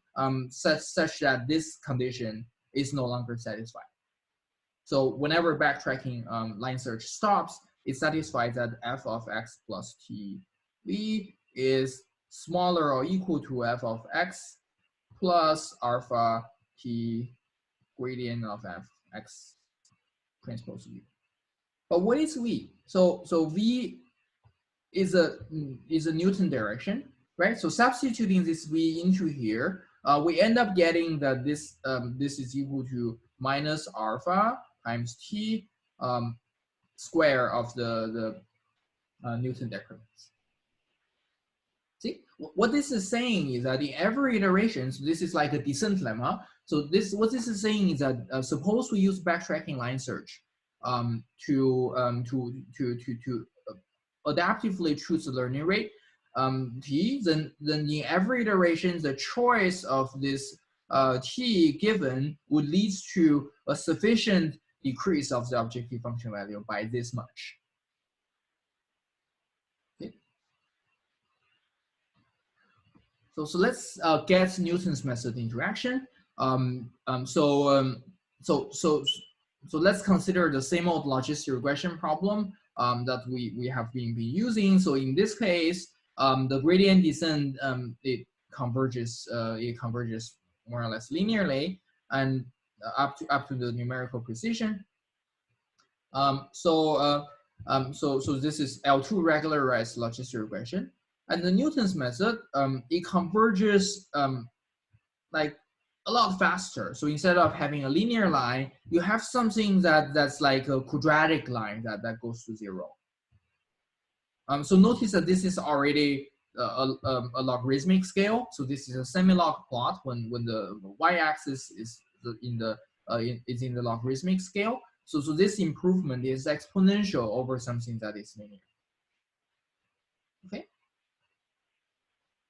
[SPEAKER 1] such that this condition is no longer satisfied. So whenever backtracking line search stops, it satisfies that f of x plus t v is smaller or equal to f of x plus alpha t gradient of f x transpose v. But what is v? So v is a Newton direction, right? So substituting this v into here, we end up getting that this is equal to minus alpha times t square of the Newton decrements. See, what this is saying is that in every iteration, so this is like a descent lemma. So what this is saying is that suppose we use backtracking line search to adaptively choose the learning rate t, then in every iteration, the choice of this t given would lead to a sufficient decrease of the objective function value by this much. Okay. So let's get Newton's method into action. So let's consider the same old logistic regression problem that we have been using. So in this case, the gradient descent it converges more or less linearly and up to the numerical precision. So this is L2 regularized logistic regression, and the Newton's method it converges like a lot faster. So instead of having a linear line, you have something that's like a quadratic line that goes to 0. So notice that this is already a logarithmic scale. So this is a semi-log plot when the y-axis is in the logarithmic scale. So this improvement is exponential over something that is linear. Okay.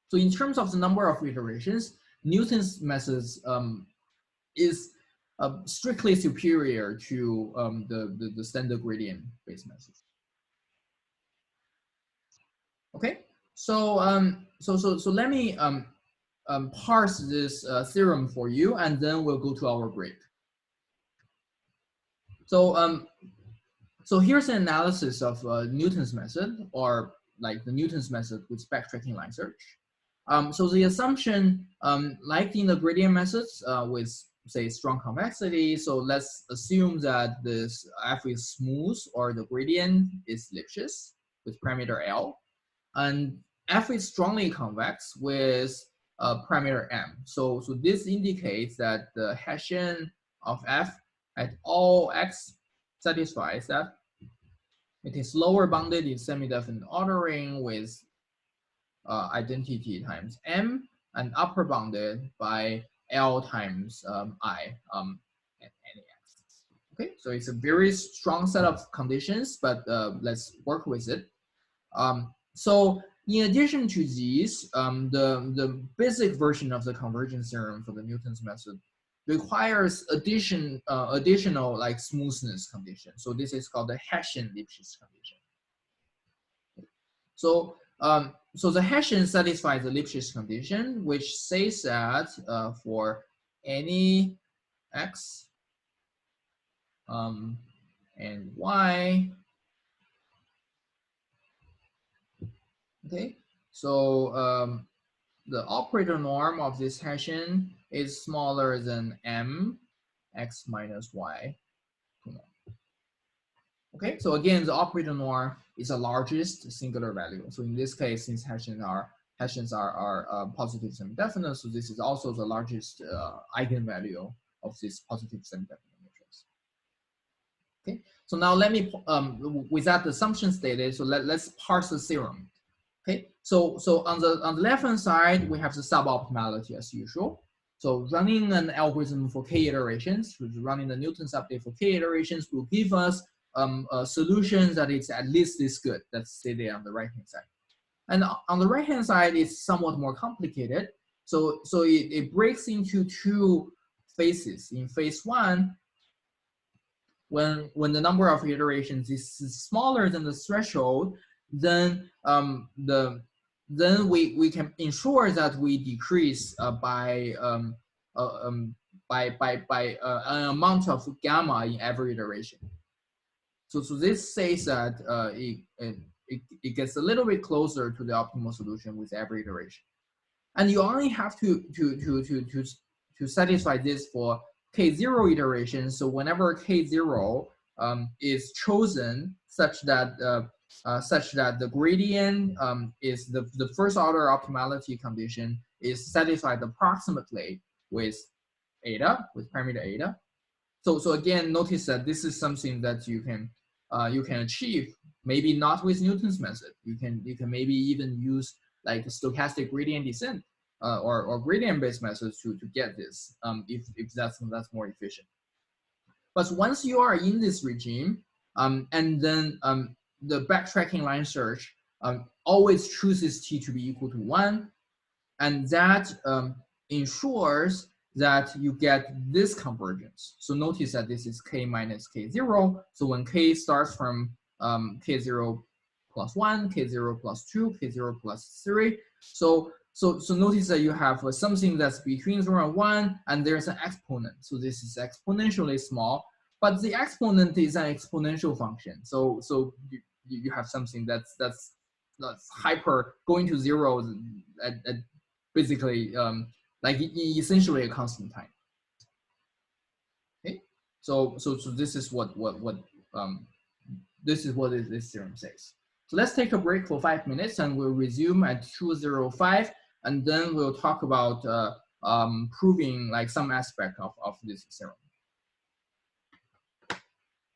[SPEAKER 1] So in terms of the number of iterations, Newton's methods is strictly superior to the standard gradient based methods. Okay, so let me parse this theorem for you, and then we'll go to our break. So here's an analysis of Newton's method, or like the Newton's method with backtracking line search. So the assumption, like in the gradient methods with say strong convexity. So let's assume that this F is smooth or the gradient is Lipschitz with parameter L, and F is strongly convex with parameter M. So this indicates that the Hessian of F at all x satisfies that it is lower bounded in semi-definite ordering with identity times M and upper bounded by L times I at any x. Okay, so it's a very strong set of conditions, but let's work with it. So in addition to these, the basic version of the convergence theorem for the Newton's method requires additional like smoothness condition. So this is called the Hessian-Lipschitz condition. So so the Hessian satisfies the Lipschitz condition, which says that for any x and y, okay, so the operator norm of this Hessian is smaller than m x minus y. Okay, so again, the operator norm is the largest singular value. So in this case, since Hessians are positive semi-definite, so this is also the largest eigenvalue of this positive semi-definite matrix. Okay, so now let me, with that assumption stated, so let's parse the theorem. Okay, so on the left-hand side, we have the suboptimality as usual. So running an algorithm for k iterations, running the Newton's update for k iterations will give us a solution that is at least this good. That's stated on the right-hand side. And on the right-hand side, it's somewhat more complicated. So it breaks into two phases. In phase one, when the number of iterations is smaller than the threshold, then we can ensure that we decrease by an amount of gamma in every iteration. So this says that it gets a little bit closer to the optimal solution with every iteration, and you only have to satisfy this for k0 iterations. So whenever k0 is chosen such that the gradient is the first order optimality condition is satisfied approximately with eta, with parameter eta. So again, notice that this is something that you can achieve, maybe not with Newton's method. You can maybe even use like stochastic gradient descent or gradient-based methods to get this if that's more efficient. But once you are in this regime, and then the backtracking line search always chooses t to be equal to 1, and that ensures that you get this convergence. So notice that this is k minus k0. So when k starts from k0 plus 1, k0 plus 2, k0 plus 3. So notice that you have something that's between 0 and 1, and there's an exponent. So this is exponentially small, but the exponent is an exponential function. So you have something that's hyper going to 0 at basically like essentially a constant time. Okay, so this is what this theorem says. So let's take a break for 5 minutes, and we'll resume at 2:05, and then we'll talk about proving like some aspect of this theorem.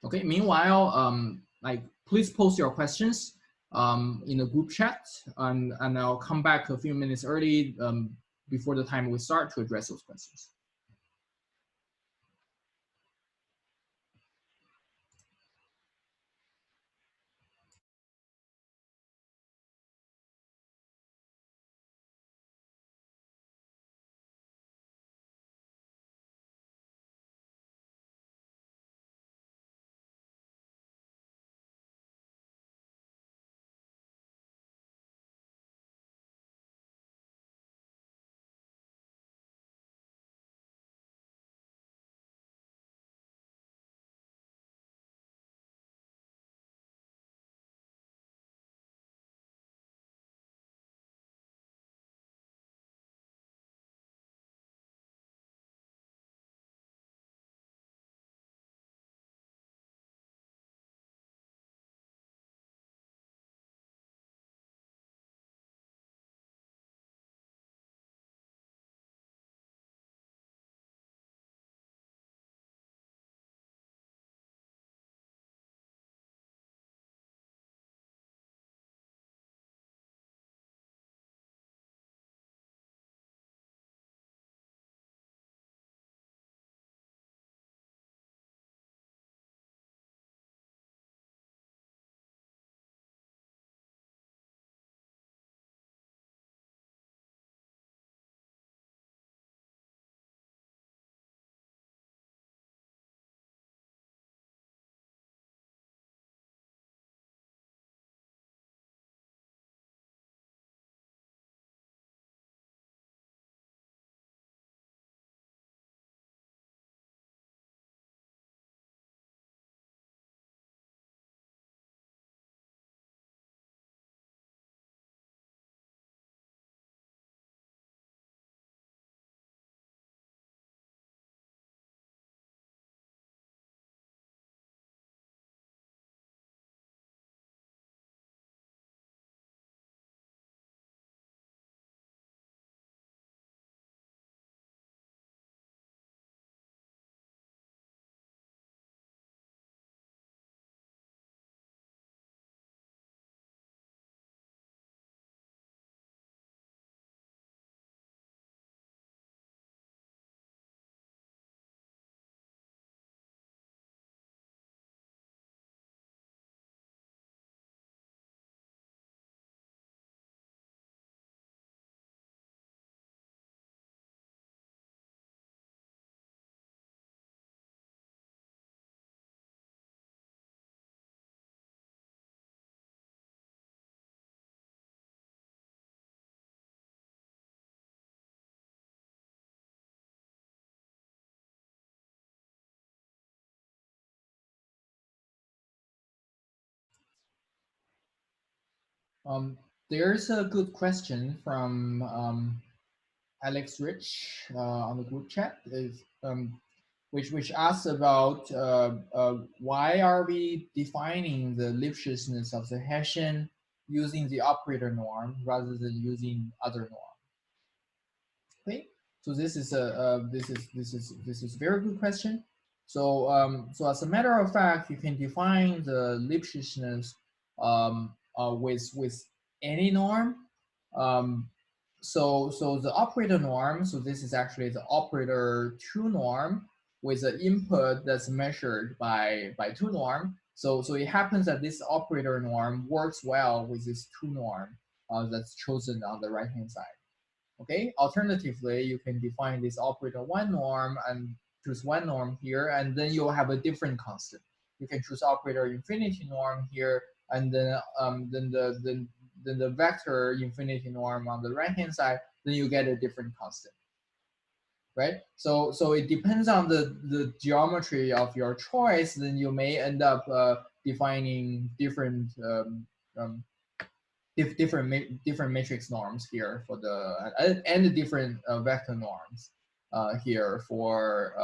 [SPEAKER 1] Okay. Meanwhile, like please post your questions in the group chat, and I'll come back a few minutes early before the time we start to address those questions. There's a good question from Alex Rich on the group chat, which asks about why are we defining the Lipschitzness of the Hessian using the operator norm rather than using other norm? Okay, so this is a very good question. So so as a matter of fact, you can define the Lipschitzness with any norm. Um, so the operator norm. So this is actually the operator 2 norm with an input that's measured by 2 norm. So it happens that this operator norm works well with this 2 norm that's chosen on the right hand side. Okay, alternatively, you can define this operator 1 norm and choose 1 norm here, and then you'll have a different constant. You can choose operator infinity norm here, and then the vector infinity norm on the right hand side, then you get a different constant. Right? So it depends on the geometry of your choice, then you may end up defining different different matrix norms here for the and the different vector norms here for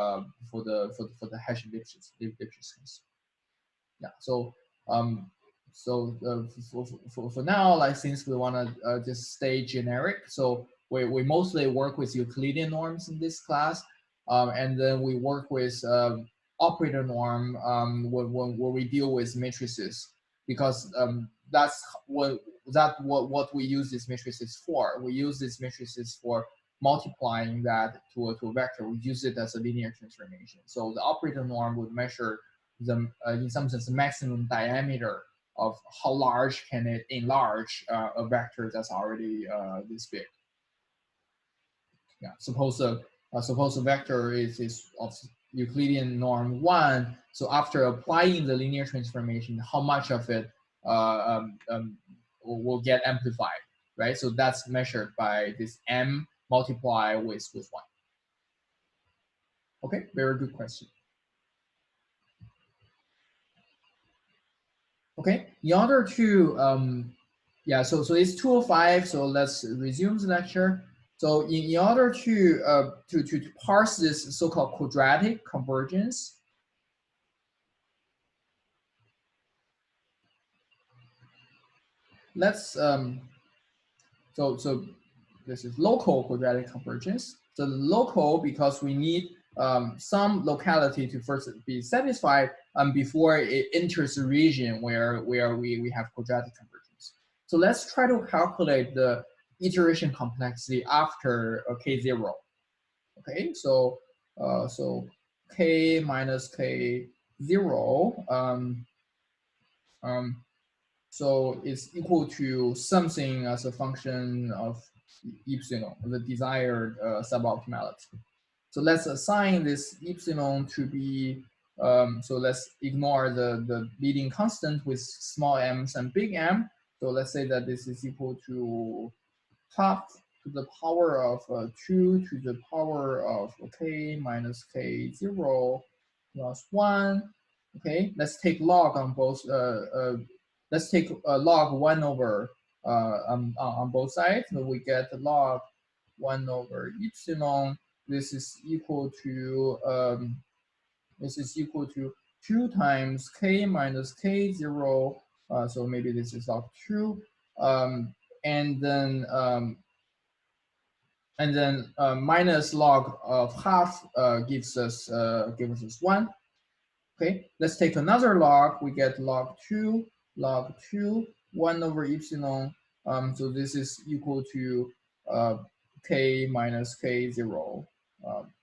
[SPEAKER 1] the Hessian Lipschitz. Yeah. For now, like since we want to just stay generic, so we mostly work with Euclidean norms in this class, and then we work with operator norm when we deal with matrices, because that's what we use these matrices for. We use these matrices for multiplying that to a vector. We use it as a linear transformation. So the operator norm would measure the in some sense the maximum diameter of how large can it enlarge a vector that's already this big. Yeah, suppose a vector is of Euclidean norm 1. So after applying the linear transformation, how much of it will get amplified, right? So that's measured by this m multiply with 1. Okay, very good question. Okay, in order to yeah, so it's 2:05. So let's resume the lecture. So in order to parse this so-called quadratic convergence, let's so this is local quadratic convergence. So local because we need some locality to first be satisfied before it enters the region where we have quadratic convergence. So let's try to calculate the iteration complexity after k0. Okay, so so k minus k0 so it's equal to something as a function of epsilon, the desired suboptimality. So let's assign this epsilon to be, so let's ignore the leading constant with small m's and big M. So let's say that this is equal to half to the power of 2 to the power of k minus k0 plus 1. Okay, let's take log on both let's take log 1 over on both sides. So we get log 1 over epsilon. This is equal to 2 times k minus k0. So maybe this is log 2, and then minus log of half gives us 1. Okay, let's take another log. We get log 2, 1 over epsilon. So this is equal to k minus k0,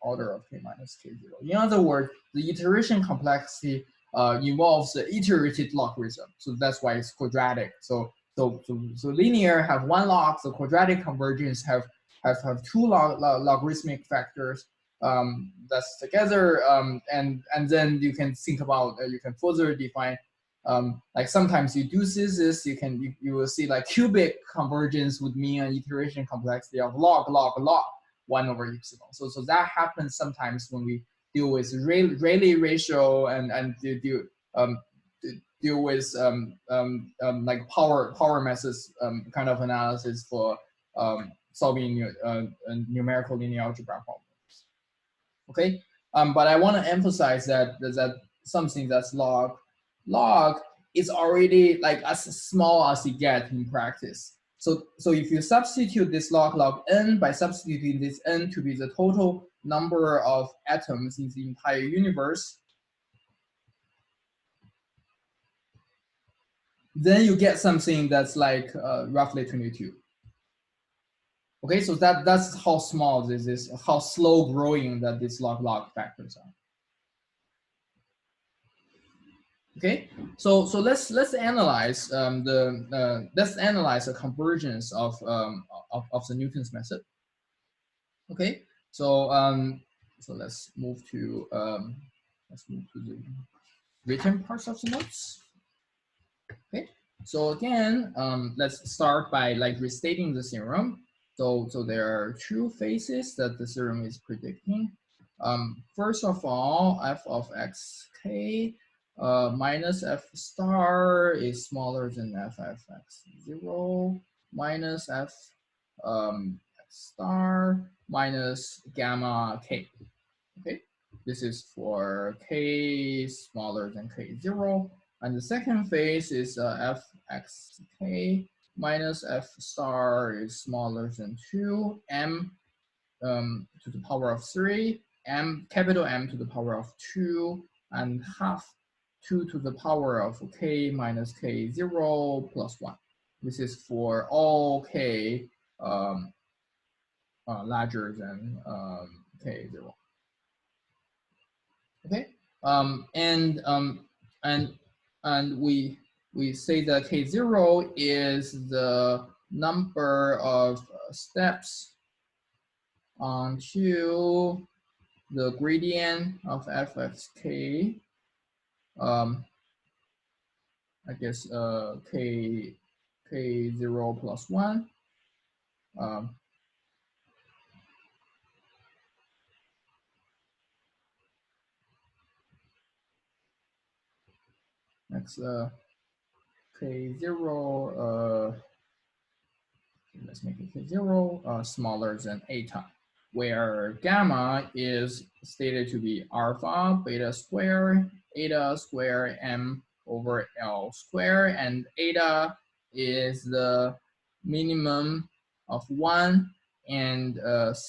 [SPEAKER 1] order of k minus k0. In other words, the iteration complexity involves the iterated logarithm. So that's why it's quadratic. So linear have 1 log. So quadratic convergence have 2 logarithmic factors. That's together, and then you can think about you can further define like sometimes you do this, you will see like cubic convergence would mean an iteration complexity of log 1 over epsilon. So that happens sometimes when we deal with Rayleigh ratio and deal with like power methods kind of analysis for solving numerical linear algebra problems. Okay, but I want to emphasize that something that's log is already like as small as you get in practice. So if you substitute this log n by substituting this n to be the total number of atoms in the entire universe, then you get something that's like roughly 22. Okay, so that's how small this is, how slow growing that these log factors are. Okay, so let's analyze let's analyze the convergence of the Newton's method. Okay, so so let's move to the written parts of the notes. Okay, so again, let's start by like restating the theorem. So there are two phases that the theorem is predicting. First of all, f of xk minus f star is smaller than f of x0 minus f star minus gamma k. Okay, this is for k smaller than k0. And the second phase is fxk minus f star is smaller than 2, m to the power of 3, capital M to the power of 2, and half 2 to the power of k minus k0 plus 1. This is for all k larger than k0. Okay, and we say that k0 is the number of steps onto the gradient of fxk. I guess k0 plus 1. Next k0, let's make it k0 smaller than eta, where gamma is stated to be alpha beta square eta square m over L square, and eta is the minimum of 1 and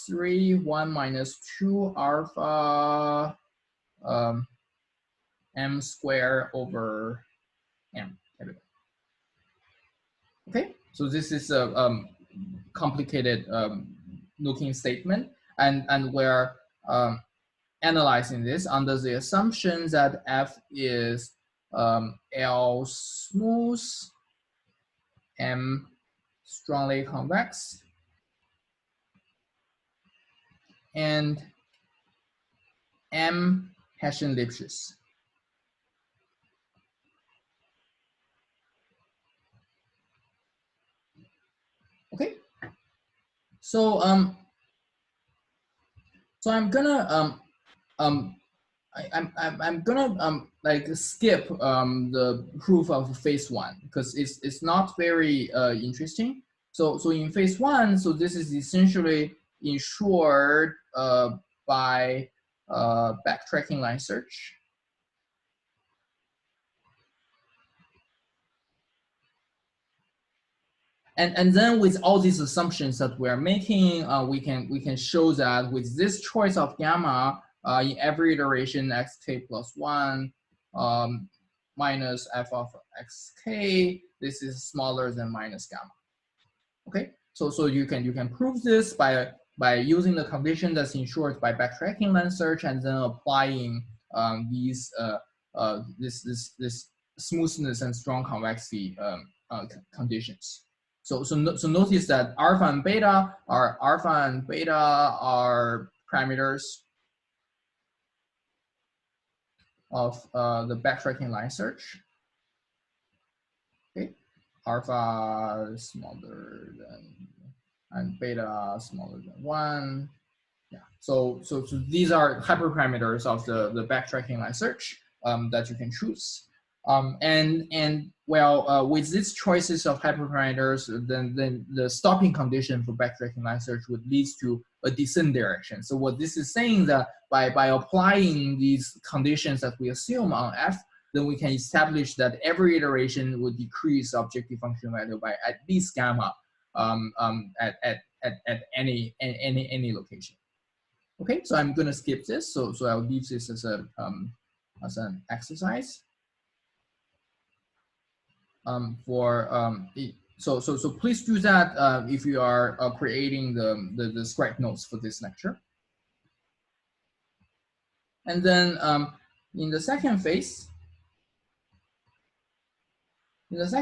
[SPEAKER 1] 3, 1 minus 2 alpha m square over m. Okay, so this is a complicated looking statement, and we're analyzing this under the assumption that f is L smooth, m strongly convex, and m Hessian-Lipschitz. Okay, so so I'm gonna I'm gonna like skip the proof of phase 1 because it's not very interesting. So in phase 1, so this is essentially ensured by backtracking line search. And then with all these assumptions that we're making, we can show that with this choice of gamma in every iteration xk plus 1 minus f of xk, this is smaller than minus gamma. Okay, so you can prove this by using the condition that's ensured by backtracking line search and then applying these this smoothness and strong convexity conditions. So notice that alpha and beta are parameters of the backtracking line search. Okay, alpha smaller than and beta smaller than 1. Yeah. So these are hyperparameters of the backtracking line search that you can choose. And well, with these choices of hyperparameters, then the stopping condition for backtracking line search would lead to a descent direction. So what this is saying that by applying these conditions that we assume on F, then we can establish that every iteration would decrease objective function value by at least gamma at any location. Okay, so I'm gonna skip this. So I'll leave this as an exercise. So please do that if you are creating the scribe notes for this lecture. And then in the second phase, let's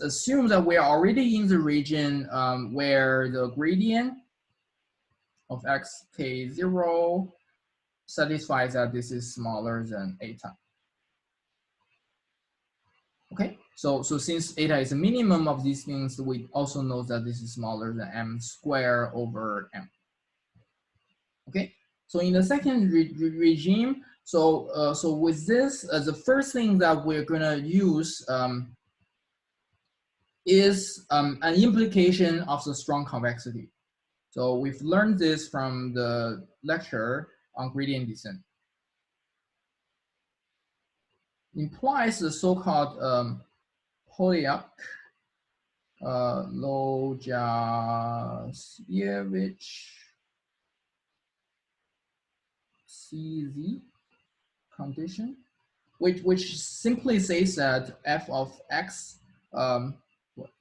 [SPEAKER 1] assume that we are already in the region where the gradient of xk0 satisfies that this is smaller than eta. Okay, so since eta is a minimum of these things, we also know that this is smaller than m squared over m. Okay, so in the second regime, so with this, the first thing that we're gonna use is an implication of the strong convexity. So we've learned this from the lecture on gradient descent. Implies the so-called Polyak Lojasiewicz CZ condition, which simply says that f of x for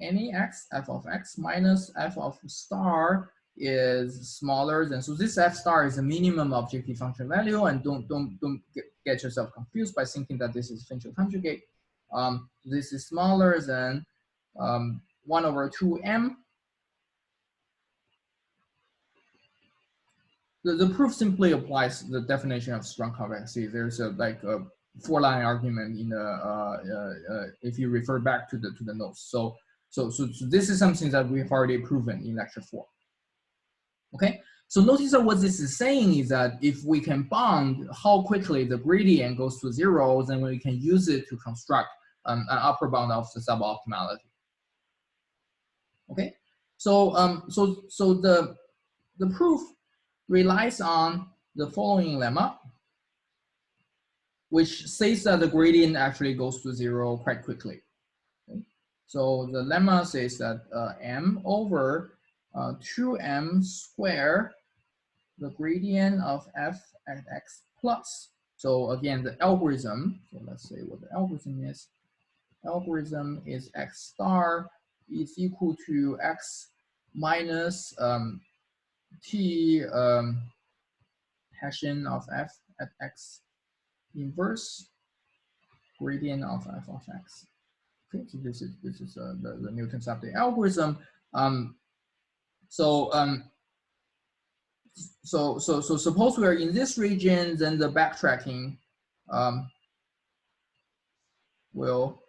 [SPEAKER 1] any x, f of x minus f of star is smaller than, so this f star is a minimum objective function value, and don't get yourself confused by thinking that this is Finchel conjugate. This is smaller than 1 over 2m. The proof simply applies the definition of strong convexity. There's a 4-line argument in the if you refer back to the notes. So this is something that we've already proven in lecture 4. Okay, so notice that what this is saying is that if we can bound how quickly the gradient goes to 0, then we can use it to construct an upper bound of the suboptimality. Okay, so the proof relies on the following lemma, which says that the gradient actually goes to 0 quite quickly. Okay? So the lemma says that m over 2m squared, the gradient of f at x plus. So again, the algorithm, so let's say what the algorithm is. Algorithm is x star is equal to x minus t Hessian of f at x inverse gradient of f of x. Okay, so this is the Newton's update algorithm. So suppose we are in this region, then the backtracking will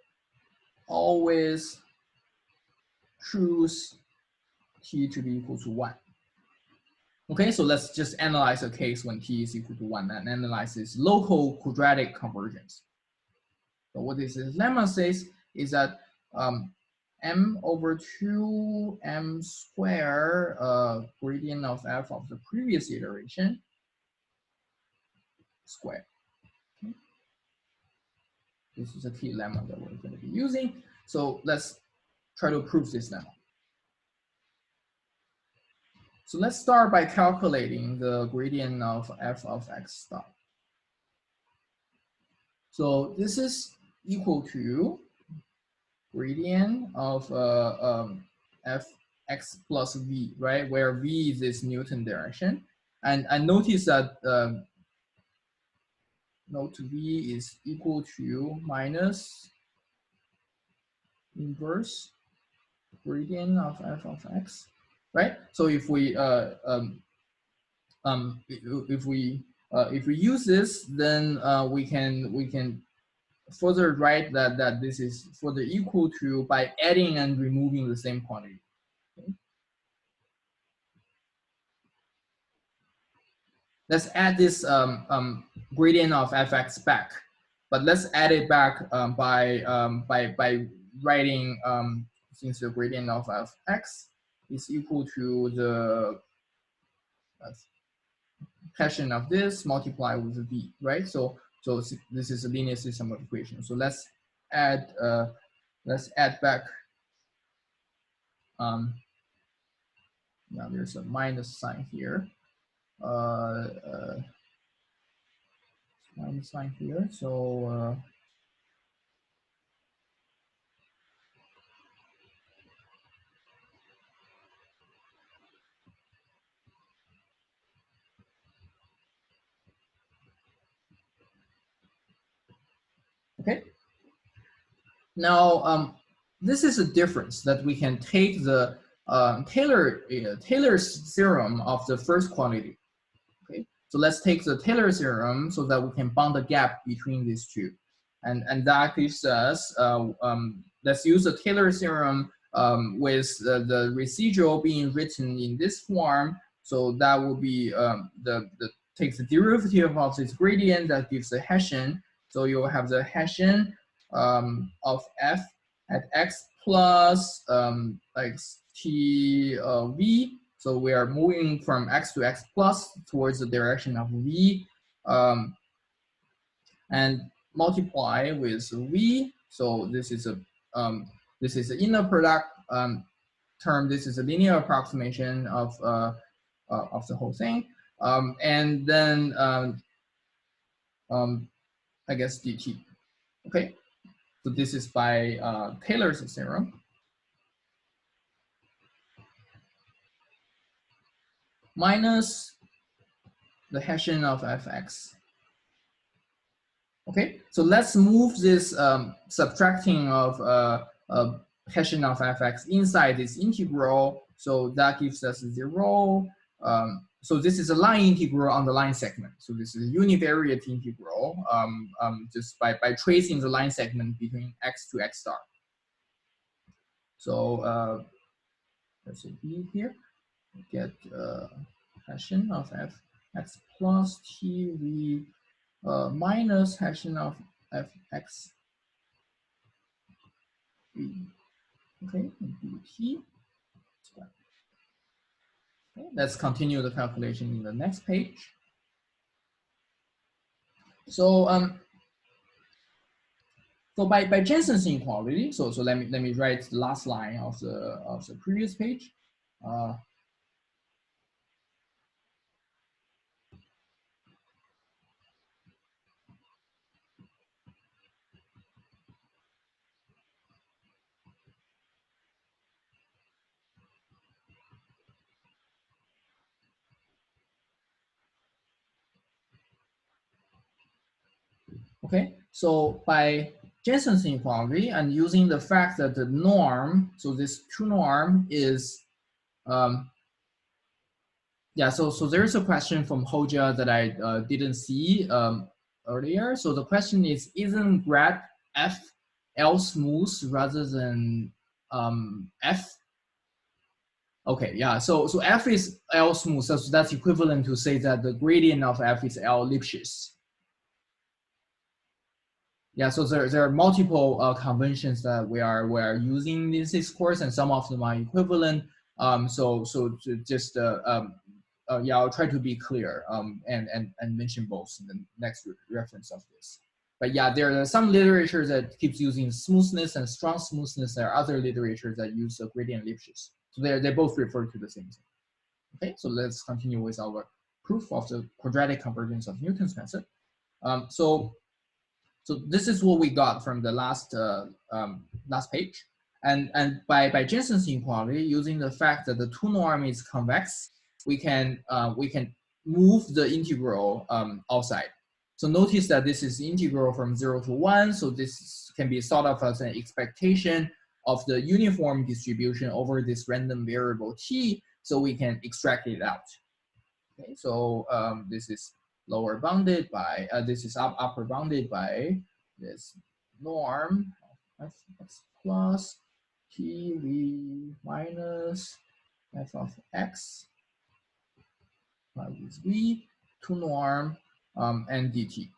[SPEAKER 1] always choose t to be equal to 1. Okay, so let's just analyze a case when t is equal to 1 and analyze this local quadratic convergence. So what this lemma says is that m over 2m squared gradient of f of the previous iteration squared. Okay. This is a key lemma that we're going to be using. So let's try to prove this lemma. So let's start by calculating the gradient of f of x star. So this is equal to gradient of fx plus v, right? Where v is this Newton direction. And notice that note v is equal to minus inverse gradient of f of x, right? So if we use this, then we can further write that this is further equal to by adding and removing the same quantity. Okay. let's add this gradient of fx back, but let's add it back by writing since the gradient of fx is equal to the Hessian of this multiplied with v, right? So this is a linear system of equations. So let's add back. Now there's a minus sign here. Minus sign here. So okay. Now this is a difference that we can take the Taylor's theorem of the first quantity. Okay, so let's take the Taylor theorem so that we can bound the gap between these two, and that gives us let's use the Taylor theorem with the residual being written in this form. So that will be the takes the derivative of this gradient that gives the Hessian. So you'll have the Hessian of f at x plus x t v. So we are moving from x to x plus towards the direction of v, and multiply with v. So this is the inner product term. This is a linear approximation of the whole thing, and then I guess dt. Okay, so this is by Taylor's theorem. Minus the Hessian of fx. Okay, so let's move this subtracting of Hessian of fx inside this integral. So that gives us 0. So this is a line integral on the line segment. So this is a univariate integral just by tracing the line segment between x to x star. So let's say b here. Get Hessian of fx plus tv minus Hessian of fx v. Okay, and dt. Okay, let's continue the calculation in the next page. So so by Jensen's inequality, so let me write the last line of the previous page. Okay, so by Jensen's inequality and using the fact that the norm, so this true norm is, yeah, so there's a question from Hoja that I didn't see earlier. So the question is, isn't grad f L smooth rather than f? Okay, yeah, so f is L smooth, so that's equivalent to say that the gradient of f is L Lipschitz. Yeah, so there are multiple conventions that we are using in this course, and some of them are equivalent. So just yeah, I'll try to be clear and mention both in the next reference of this. But yeah, there are some literature that keeps using smoothness and strong smoothness. There are other literature that use gradient Lipschitz. So they both refer to the same thing. Okay, so let's continue with our proof of the quadratic convergence of Newton's method. So this is what we got from the last page, and by Jensen's inequality, using the fact that the two norm is convex, we can move the integral outside. So notice that this is integral from 0 to 1. So this can be thought of as an expectation of the uniform distribution over this random variable t. So we can extract it out. Okay, so this is lower bounded by, this is upper bounded by this norm of fx plus tv minus f of x minus v. 2 norm, and dt.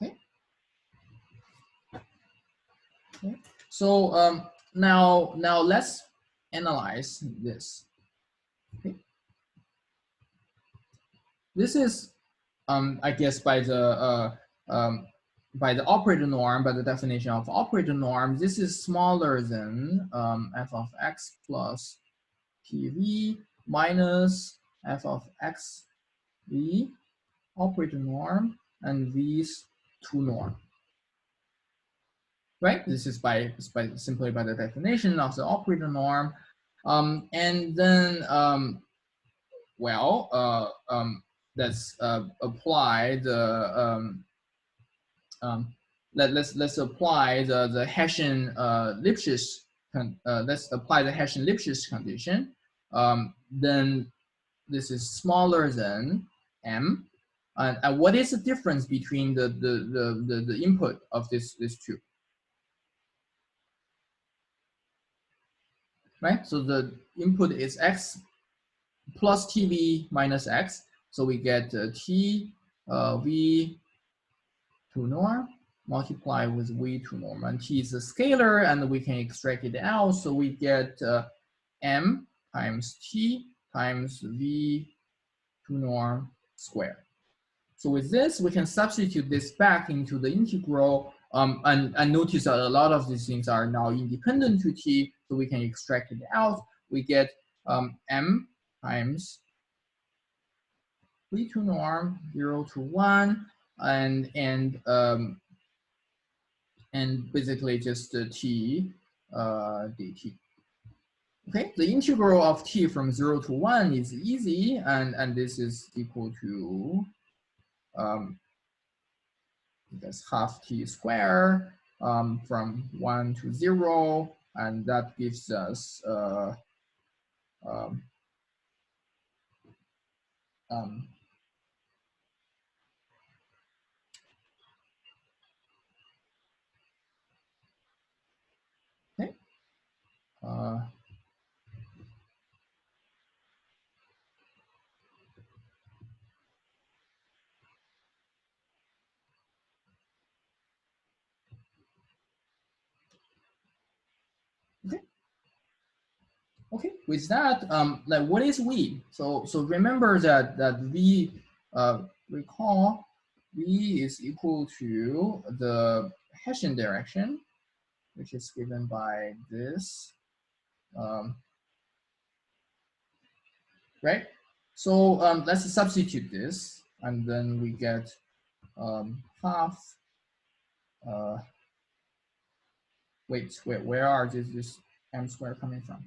[SPEAKER 1] Okay. Okay. So now let's analyze this. Okay. This is I guess by the operator norm, by the definition of operator norm, this is smaller than f of x plus pv minus f of x v operator norm and v's 2 norm. Right? This is simply by the definition of the operator norm. And then, let's apply the let's apply the Hessian Lipschitz. Let's apply the Hessian Lipschitz condition. Then this is smaller than m. And what is the difference between the input of this two? Right. So the input is x plus tv minus x. So we get t v 2 norm multiply with v 2 norm, and t is a scalar, and we can extract it out. So we get m times t times v 2 norm squared. So with this, we can substitute this back into the integral, and notice that a lot of these things are now independent to t, so we can extract it out. We get m times v 2 norm 0 to 1, and basically just the t dt. Okay, the integral of t from 0 to 1 is easy, and this is equal to that's half t squared from 1 to 0, and that gives us okay. Okay, with that, like what is v? So remember that v, recall v is equal to the Hessian direction, which is given by this, right? So let's substitute this, and then we get half. Wait, where are this m squared coming from?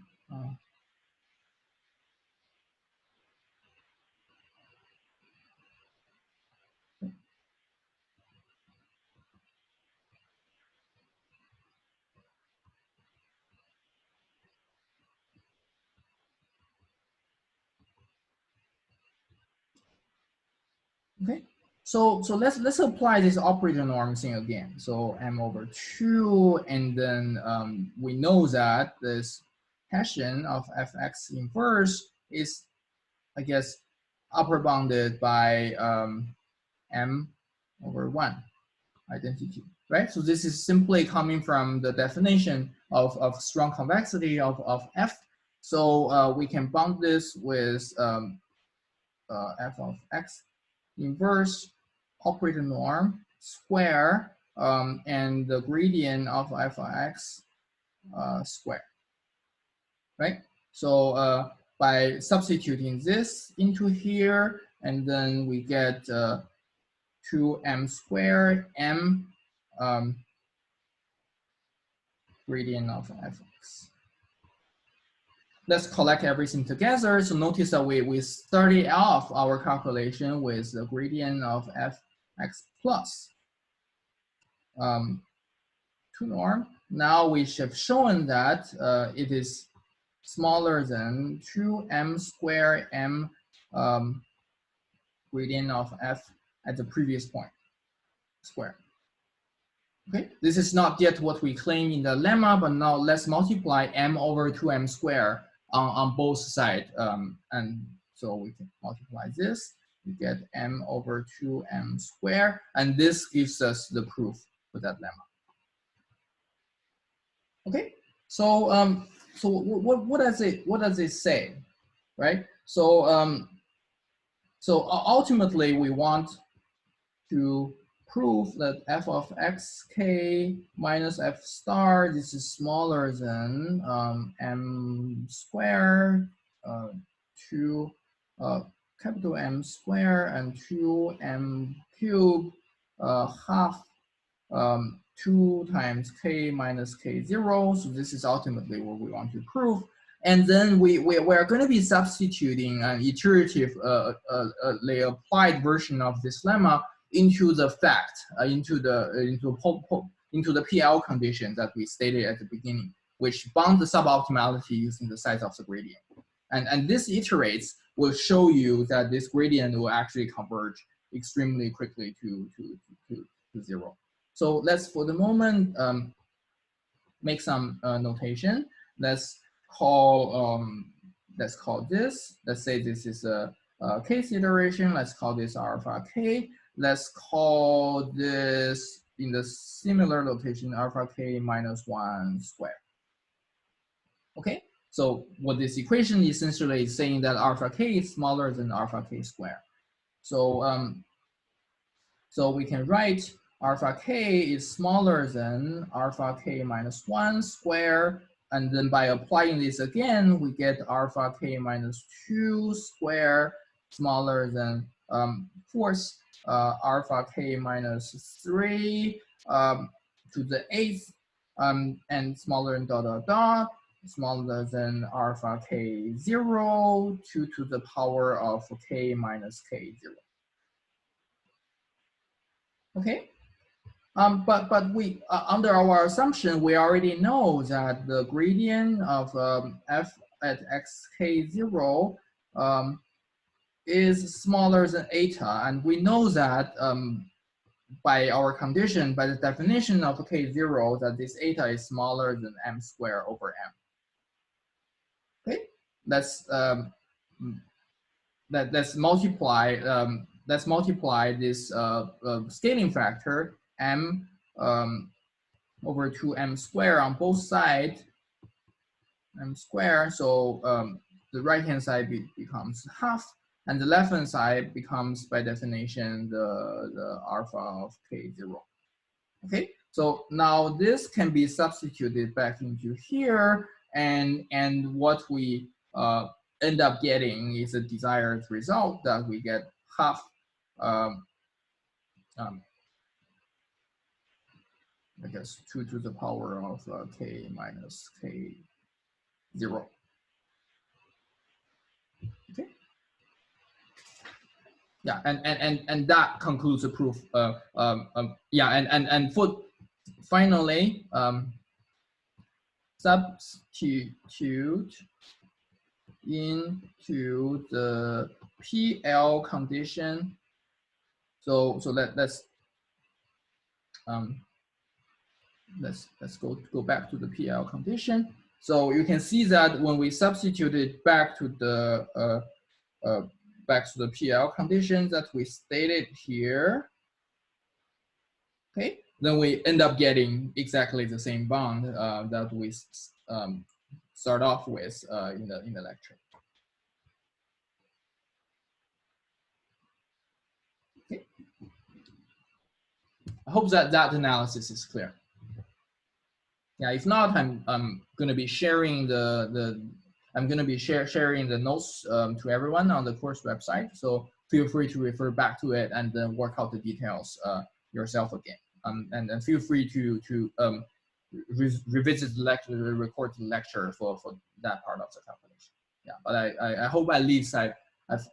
[SPEAKER 1] Okay, so let's apply this operator norm thing again. So m over 2, and then we know that this Hessian of fx inverse is, I guess, upper bounded by m over 1 identity, right? So this is simply coming from the definition of strong convexity of f. So we can bound this with f of x inverse operator norm square, and the gradient of f of x square, right? So by substituting this into here, and then we get 2m squared m gradient of fx. Let's collect everything together. So notice that we started off our calculation with the gradient of fx plus 2 norm. Now we have shown that it is smaller than 2m squared m gradient of f at the previous point square. Okay, this is not yet what we claim in the lemma, but now let's multiply m over 2m squared on both sides, and so we can multiply this, we get m over 2m squared, and this gives us the proof for that lemma. Okay, so so what does it say, right? So so ultimately we want to prove that f of xk minus f star, this is smaller than m squared, 2 capital M squared and 2m cubed, half 2 times k minus k0. So this is ultimately what we want to prove. And then we're going to be substituting an iterative applied version of this lemma into the fact, into the PL condition that we stated at the beginning, which bound the suboptimality using the size of the gradient. And this iterates will show you that this gradient will actually converge extremely quickly to 0. So let's, for the moment, make some notation. Let's call this. Let's say this is a case iteration. Let's call this alpha k. Let's call this, in the similar notation, alpha k minus 1 squared. Okay, so what this equation essentially is saying that alpha k is smaller than alpha k squared. So so we can write alpha k is smaller than alpha k minus 1 squared, and then by applying this again, we get alpha k minus 2 squared smaller than, of course, alpha k minus 3 to the 8th, and smaller than dot dot dot, smaller than alpha k0 2 to the power of k minus k0. Okay, but we under our assumption, we already know that the gradient of f at xk0 is smaller than eta, and we know that by our condition, by the definition of k0, that this eta is smaller than m squared over m. Okay, let's multiply this scaling factor m over 2m squared on both sides, m squared. So the right hand side becomes half, and the left hand side becomes, by definition, the alpha of k0. Okay, so now this can be substituted back into here, and what we end up getting is a desired result, that we get half I guess 2 to the power of k minus k0. Okay. Yeah, and that concludes the proof. Yeah, and for finally, substitute into the PL condition. So let's go back to the PL condition. So you can see that when we substitute it back to the PL condition that we stated here, okay, then we end up getting exactly the same bond that we start off with in the lecture. Okay. I hope that analysis is clear. Yeah, if not, I'm going to be sharing sharing the notes to everyone on the course website. So feel free to refer back to it and then work out the details yourself again. And feel free to revisit the lecture, record the lecture for that part of the calculation. Yeah, but I hope at least I've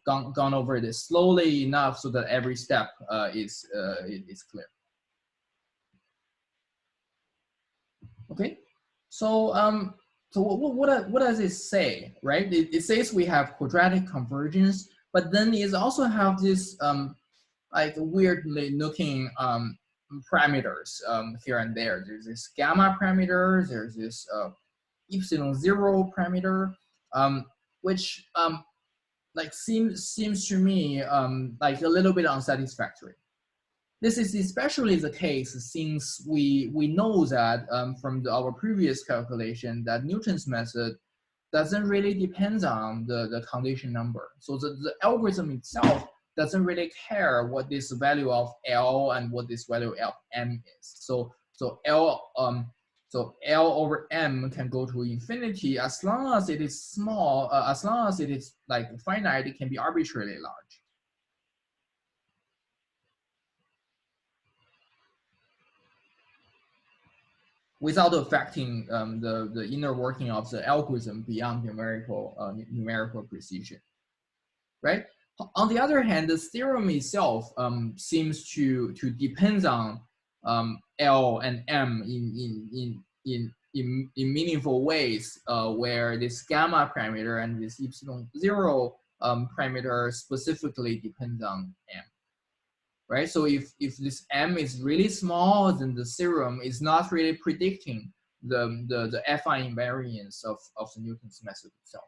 [SPEAKER 1] gone over this slowly enough so that every step is clear. Okay, so so what does it say, right? It says we have quadratic convergence, but then it also have this like weirdly looking parameters here and there. There's this gamma parameter, there's this epsilon 0 parameter, which like seems to me like a little bit unsatisfactory. This is especially the case since we know that from our previous calculation that Newton's method doesn't really depend on the condition number. So the algorithm itself doesn't really care what this value of L and what this value of M is. So L over M can go to infinity as long as it is small, as long as it is like finite, it can be arbitrarily large. Without affecting the inner working of the algorithm beyond numerical precision, right? On the other hand, the theorem itself seems to depend on L and M in meaningful ways, where this gamma parameter and this epsilon zero parameter specifically depend on M. Right? So if this M is really small, then the theorem is not really predicting the affine invariance of the Newton's method itself.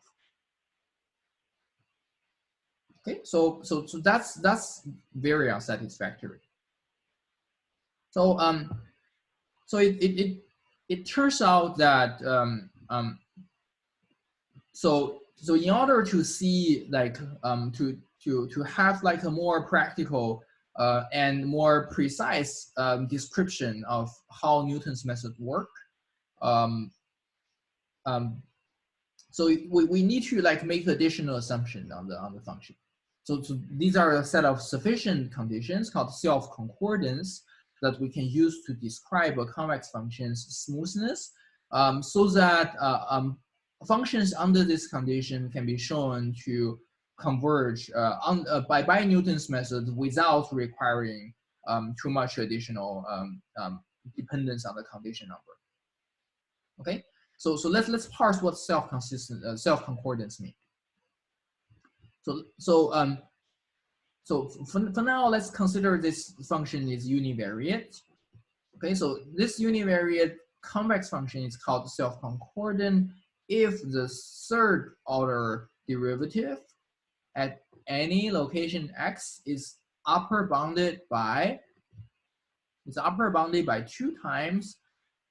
[SPEAKER 1] Okay, so that's very unsatisfactory. So so it turns out that so in order to see like to have like a more practical and more precise description of how Newton's method work, so we need to like make additional assumptions on the function. So these are a set of sufficient conditions called self-concordance that we can use to describe a convex function's smoothness, so that functions under this condition can be shown to converge by Newton's method without requiring too much additional dependence on the condition number. Okay, so let's parse what self-concordance means. So for now, let's consider this function is univariate. Okay, so this univariate convex function is called self-concordant if the third order derivative at any location x is upper bounded by 2 times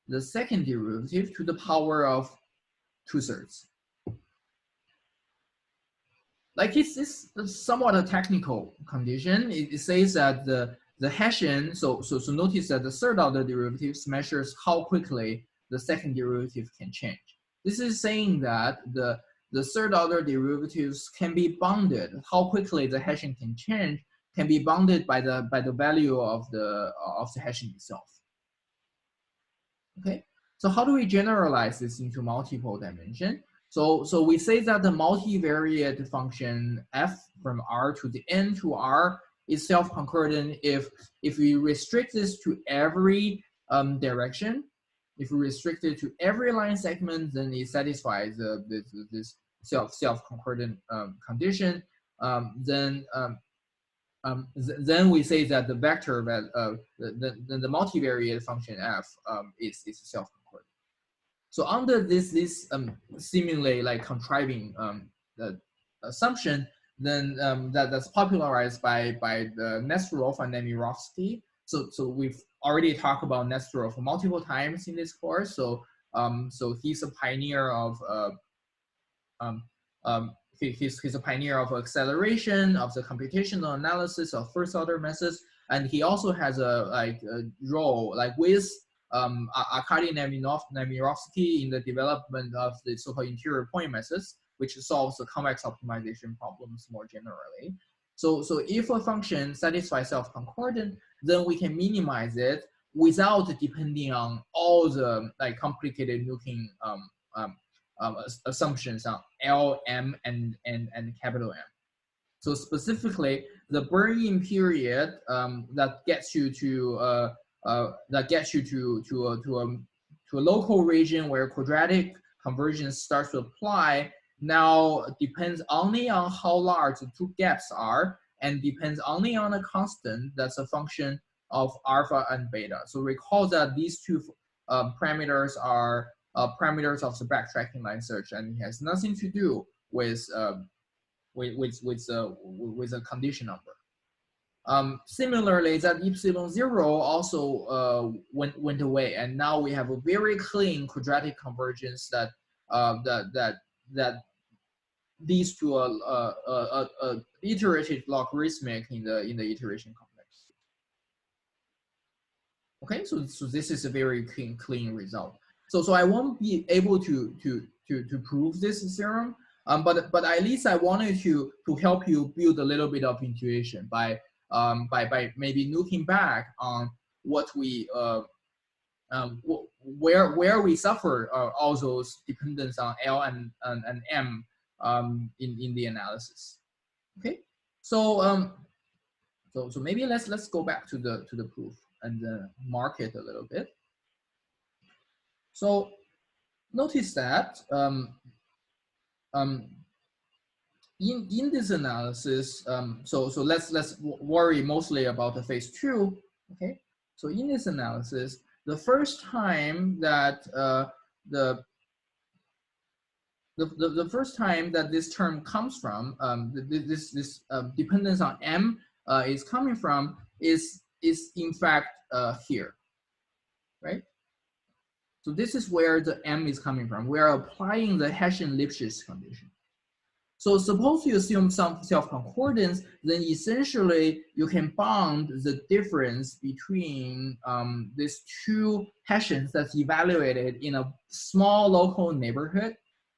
[SPEAKER 1] the second derivative to the power of 2/3. Like it's somewhat a technical condition. It says that the Hessian, so notice that the third order derivatives measures how quickly the second derivative can change. This is saying that the third order derivatives can be bounded. How quickly the Hessian can change can be bounded by the value of the Hessian itself. Okay, so how do we generalize this into multiple dimension? So we say that the multivariate function f from R to the n to R is self-concordant if we restrict this to every direction. If we restrict it to every line segment, then it satisfies this self-concordant condition. Then we say that the vector the multivariate function f is self-concordant. So under this seemingly like contriving the assumption, then that's popularized by the Nesterov and Nemirovsky. So we've already talked about Nesterov multiple times in this course. So he's a pioneer of he's a pioneer of acceleration, of the computational analysis of first order methods, and he also has a role like with Arkady Nemirovsky in the development of the so-called interior point methods, which solves the convex optimization problems more generally. So if a function satisfies self-concordant, then we can minimize it without depending on all the like complicated Newton assumptions on L, M, and capital M. So specifically, the burn-in period that gets you to a local region where quadratic convergence starts to apply now depends only on how large the two gaps are and depends only on a constant that's a function of alpha and beta. So recall that these two parameters are parameters of the backtracking line search, and it has nothing to do with with a condition number. Similarly, that epsilon 0 also went away, and now we have a very clean quadratic convergence that that leads to a iterative logarithmic in the iteration complex. Okay, so this is a very clean result. So I won't be able to prove this theorem, but at least I wanted to help you build a little bit of intuition by maybe looking back on what we where we suffer all those dependence on L and M in the analysis. Okay, so so maybe let's go back to the proof and mark it a little bit. So notice that in this analysis, so let's worry mostly about the phase 2. Okay, so in this analysis, the first time that the first time that this term comes from, this dependence on M is coming from is in fact here, right? So this is where the M is coming from. We are applying the Hessian-Lipschitz condition. So suppose you assume some self-concordance, then essentially you can bound the difference between these two Hessians that's evaluated in a small local neighborhood,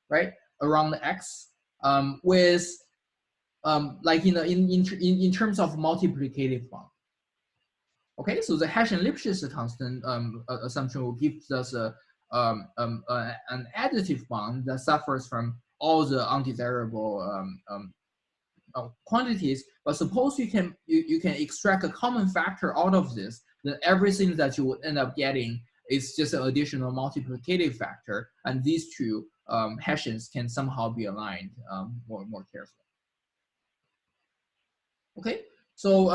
[SPEAKER 1] right, around the X, with like in terms of multiplicative bond. Okay, so the Hessian-Lipschitz constant assumption will give us an additive bond that suffers from all the undesirable quantities. But suppose you can extract a common factor out of this, then everything that you would end up getting is just an additional multiplicative factor, and these two Hessians can somehow be aligned more carefully. Okay, so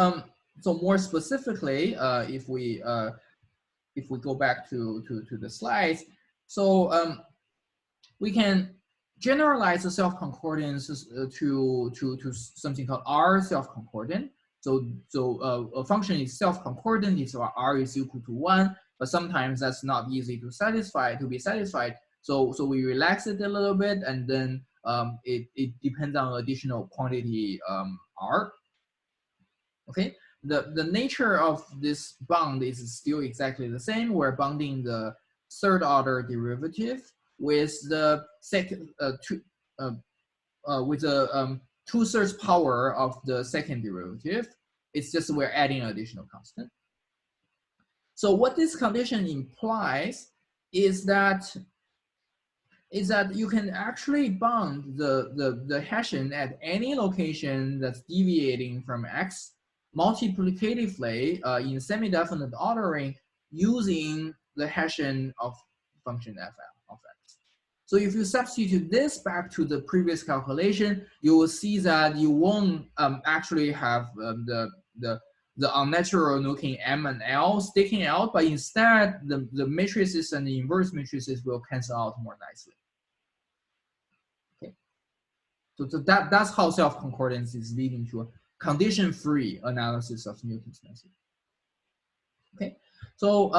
[SPEAKER 1] so more specifically, if we go back to the slides, so we can generalize the self-concordance to something called R self-concordant. So a function is self-concordant if R is equal to 1, but sometimes that's not easy to be satisfied. So we relax it a little bit, and then it depends on additional quantity R. Okay, the nature of this bond is still exactly the same. We're bonding the third order derivative with the second with the 2/3 power of the second derivative. It's just we're adding an additional constant. So what this condition implies is that you can actually bond the Hessian at any location that's deviating from X multiplicatively in semi-definite ordering using the Hessian of function f of X. So if you substitute this back to the previous calculation, you will see that you won't actually have the unnatural looking M and L sticking out, but instead the matrices and the inverse matrices will cancel out more nicely. Okay, so that's how self-concordance is leading to a condition-free analysis of Newton's method. Okay, so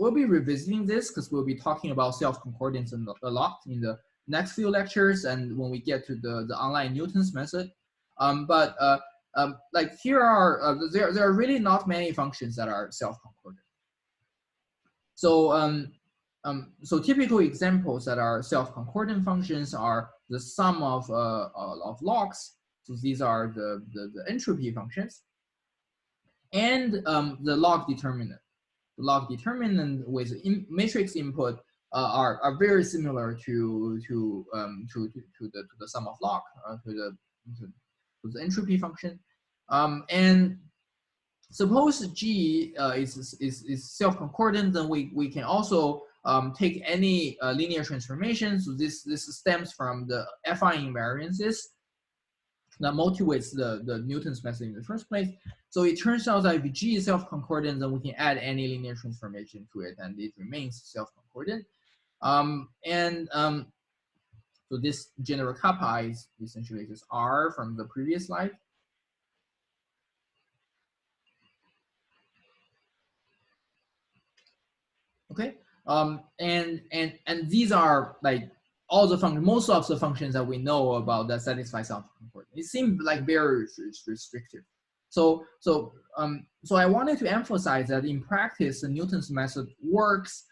[SPEAKER 1] we'll be revisiting this because we'll be talking about self-concordance a lot in the next few lectures and when we get to the online Newton's method. Like here are there are really not many functions that are self-concordant. So so typical examples that are self-concordant functions are the sum of logs. So these are the entropy functions, and the log determinant. The log determinant with matrix input are very similar to the sum of log, to the entropy function. And suppose G is self-concordant, then we can also take any linear transformation. So this stems from the affine invariances that motivates the Newton's method in the first place. So it turns out that if G is self-concordant, then we can add any linear transformation to it, and it remains self-concordant. So So this general kappa is essentially just R from the previous slide. Okay, and these are like all the functions, most of the functions that we know about that satisfy self-concordance. It seems like very restrictive. So I wanted to emphasize that in practice, the Newton's method works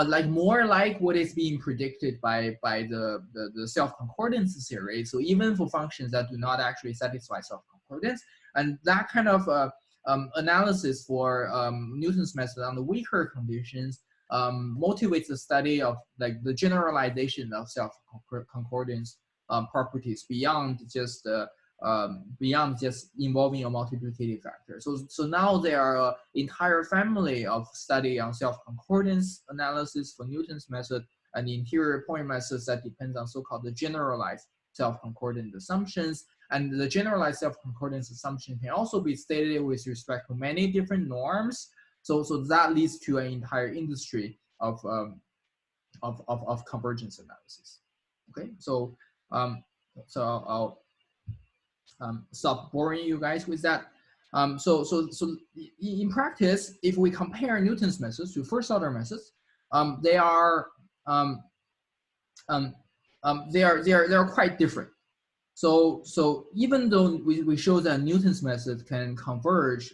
[SPEAKER 1] like more like what is being predicted by the self-concordance theory. So even for functions that do not actually satisfy self-concordance, and that kind of analysis for Newton's method on the weaker conditions motivates the study of like the generalization of self-concordance properties beyond just involving a multiplicative factor. So now there are an entire family of study on self-concordance analysis for Newton's method and interior point methods that depends on so-called the generalized self-concordant assumptions. And the generalized self-concordance assumption can also be stated with respect to many different norms. So that leads to an entire industry of convergence analysis. Okay, so I'll stop boring you guys with that. So in practice, if we compare Newton's methods to first order methods, they are quite different. So even though we show that Newton's method can converge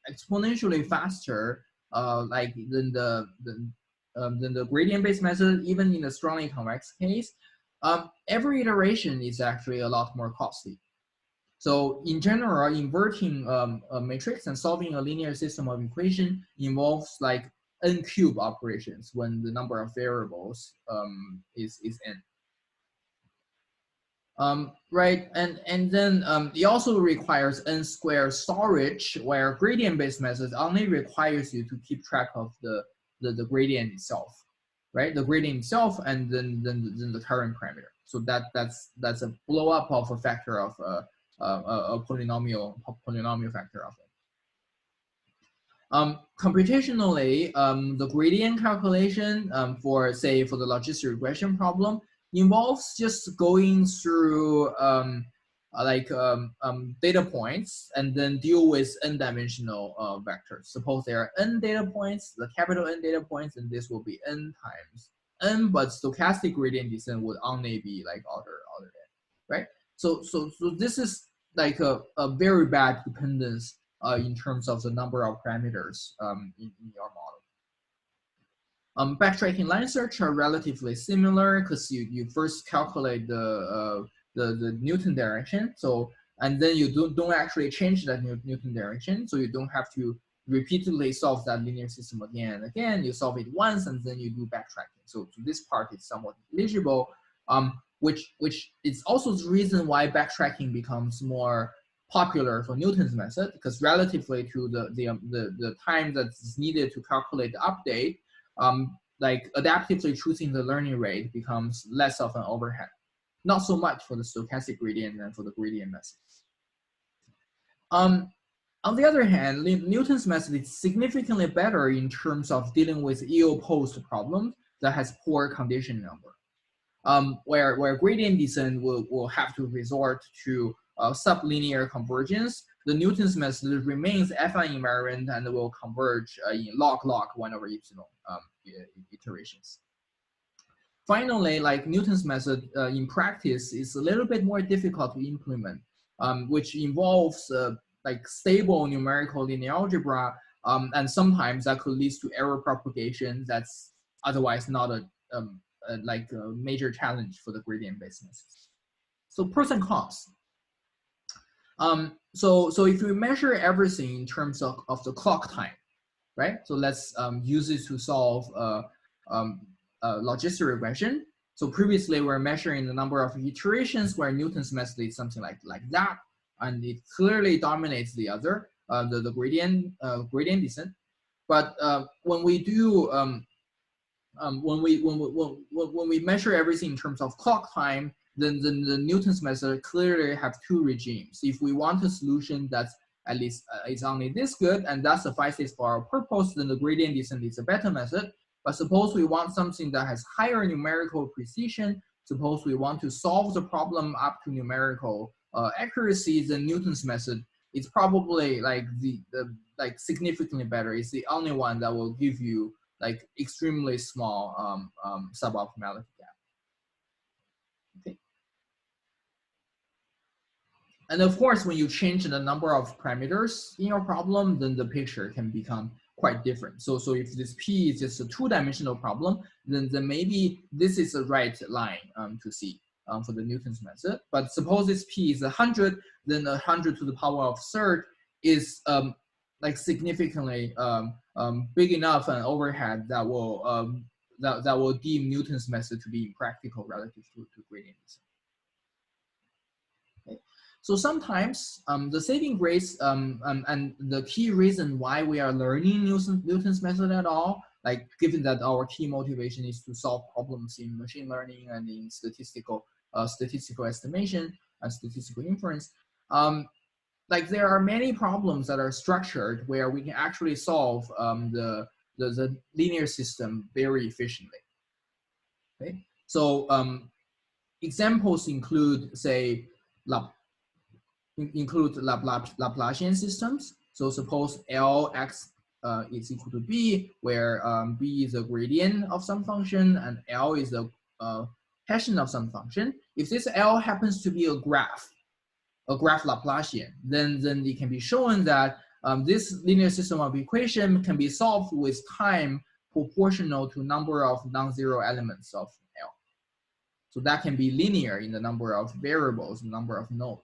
[SPEAKER 1] exponentially faster, like than the gradient-based method, even in the strongly convex case, every iteration is actually a lot more costly. So in general, inverting a matrix and solving a linear system of equation involves like n cube operations when the number of variables is n. Right, and then it also requires n squared storage, where gradient-based methods only requires you to keep track of the gradient itself, right? The gradient itself, and then the current parameter. So that's a blow up of a factor of a polynomial factor of it. Computationally, the gradient calculation for the logistic regression problem involves just going through data points and then deal with n-dimensional vectors. Suppose there are n data points, the capital N data points, and this will be n times n, but stochastic gradient descent would only be like order n, right? So this is like a very bad dependence in terms of the number of parameters in your model. Backtracking line search are relatively similar because you first calculate the Newton direction, and then you don't actually change that Newton direction, so you don't have to repeatedly solve that linear system again and again. You solve it once and then you do backtracking. So this part is somewhat negligible, which is also the reason why backtracking becomes more popular for Newton's method, because relatively to the time that's needed to calculate the update, like adaptively choosing the learning rate becomes less of an overhead. Not so much for the stochastic gradient and for the gradient methods. On the other hand, Newton's method is significantly better in terms of dealing with ill-posed problems that has poor condition number, where gradient descent will have to resort to sublinear convergence. The Newton's method remains affine invariant and will converge in log 1 over epsilon iterations. Finally, like Newton's method in practice is a little bit more difficult to implement, which involves like stable numerical linear algebra, and sometimes that could lead to error propagation that's otherwise not a major challenge for the gradient-based methods. So pros and cons. So if we measure everything in terms of the clock time, right? So let's use it to solve logistic regression. So previously we're measuring the number of iterations where Newton's method is something like that, and it clearly dominates the other, the gradient descent. But when we do when we measure everything in terms of clock time, then the Newton's method clearly have two regimes. If we want a solution that's at least is only this good and that suffices for our purpose, then the gradient descent is a better method. But suppose we want something that has higher numerical precision, suppose we want to solve the problem up to numerical accuracy, then Newton's method is probably like the like significantly better. It's the only one that will give you like extremely small suboptimality gap. Okay. And of course, when you change the number of parameters in your problem, then the picture can become quite different. So if this P is just a two-dimensional problem, then maybe this is the right line to see for the Newton's method. But suppose this P is 100, then 100 to the power of third is like significantly big enough an overhead that will that will deem Newton's method to be impractical relative to gradient descent. Okay. So sometimes the saving grace and the key reason why we are learning Newton's method at all, like given that our key motivation is to solve problems in machine learning and in statistical estimation and statistical inference, like there are many problems that are structured where we can actually solve the linear system very efficiently. Okay, so examples include, say, Laplacian systems. So suppose Lx is equal to b, where b is a gradient of some function and L is a Hessian of some function. If this L happens to be a graph Laplacian, then it can be shown that this linear system of equation can be solved with time proportional to number of non-zero elements of L. So that can be linear in the number of variables, number of nodes.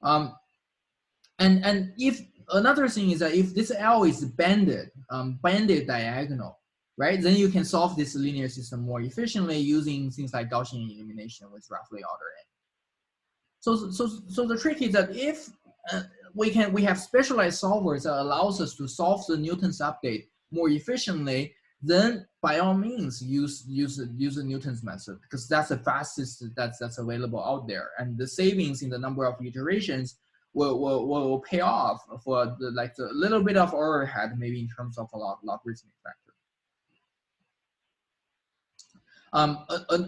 [SPEAKER 1] And if another thing is that if this L is banded diagonal, right, then you can solve this linear system more efficiently using things like Gaussian elimination with roughly order n. So the trick is that if we have specialized solvers that allows us to solve the Newton's update more efficiently, then by all means use the Newton's method, because that's the fastest that's available out there, and the savings in the number of iterations will pay off for the little bit of overhead, maybe in terms of a logarithmic factor.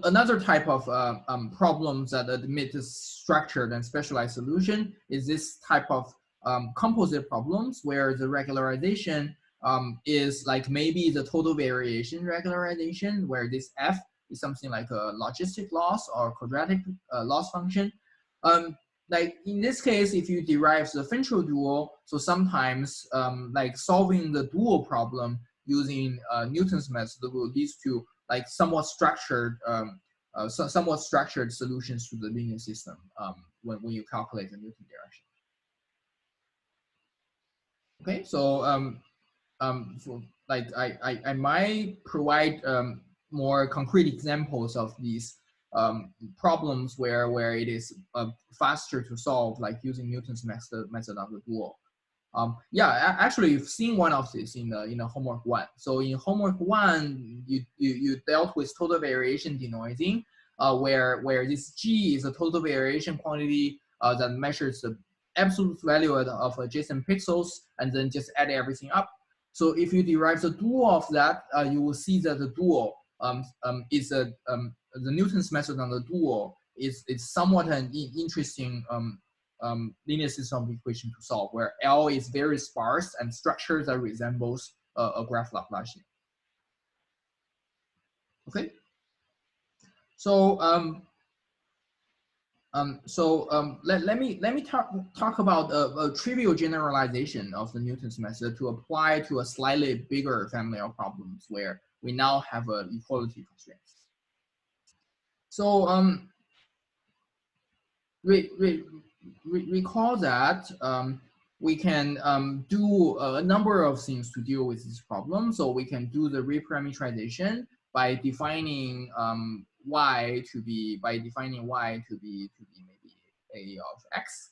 [SPEAKER 1] Another type of problems that admit a structured and specialized solution is this type of composite problems where the regularization is like maybe the total variation regularization, where this f is something like a logistic loss or quadratic loss function. Like in this case, if you derive the Finchel dual, so sometimes like solving the dual problem using Newton's method will lead to like somewhat structured solutions to the linear system when you calculate the Newton direction. Okay, so so like I might provide more concrete examples of these problems where it is faster to solve, like using Newton's method of the dual. Yeah, actually, you've seen one of these in the homework 1. So in homework 1, you dealt with total variation denoising, where this G is a total variation quantity that measures the absolute value of adjacent pixels and then just add everything up. So if you derive the dual of that, you will see that the dual is the Newton's method on the dual is somewhat an interesting linear system of equation to solve, where L is very sparse and structure that resembles a graph Laplacian. Okay, so let me talk about a trivial generalization of the Newton's method to apply to a slightly bigger family of problems where we now have equality constraints. So recall that we can do a number of things to deal with this problem. So we can do the reparameterization by defining y to be maybe a of x,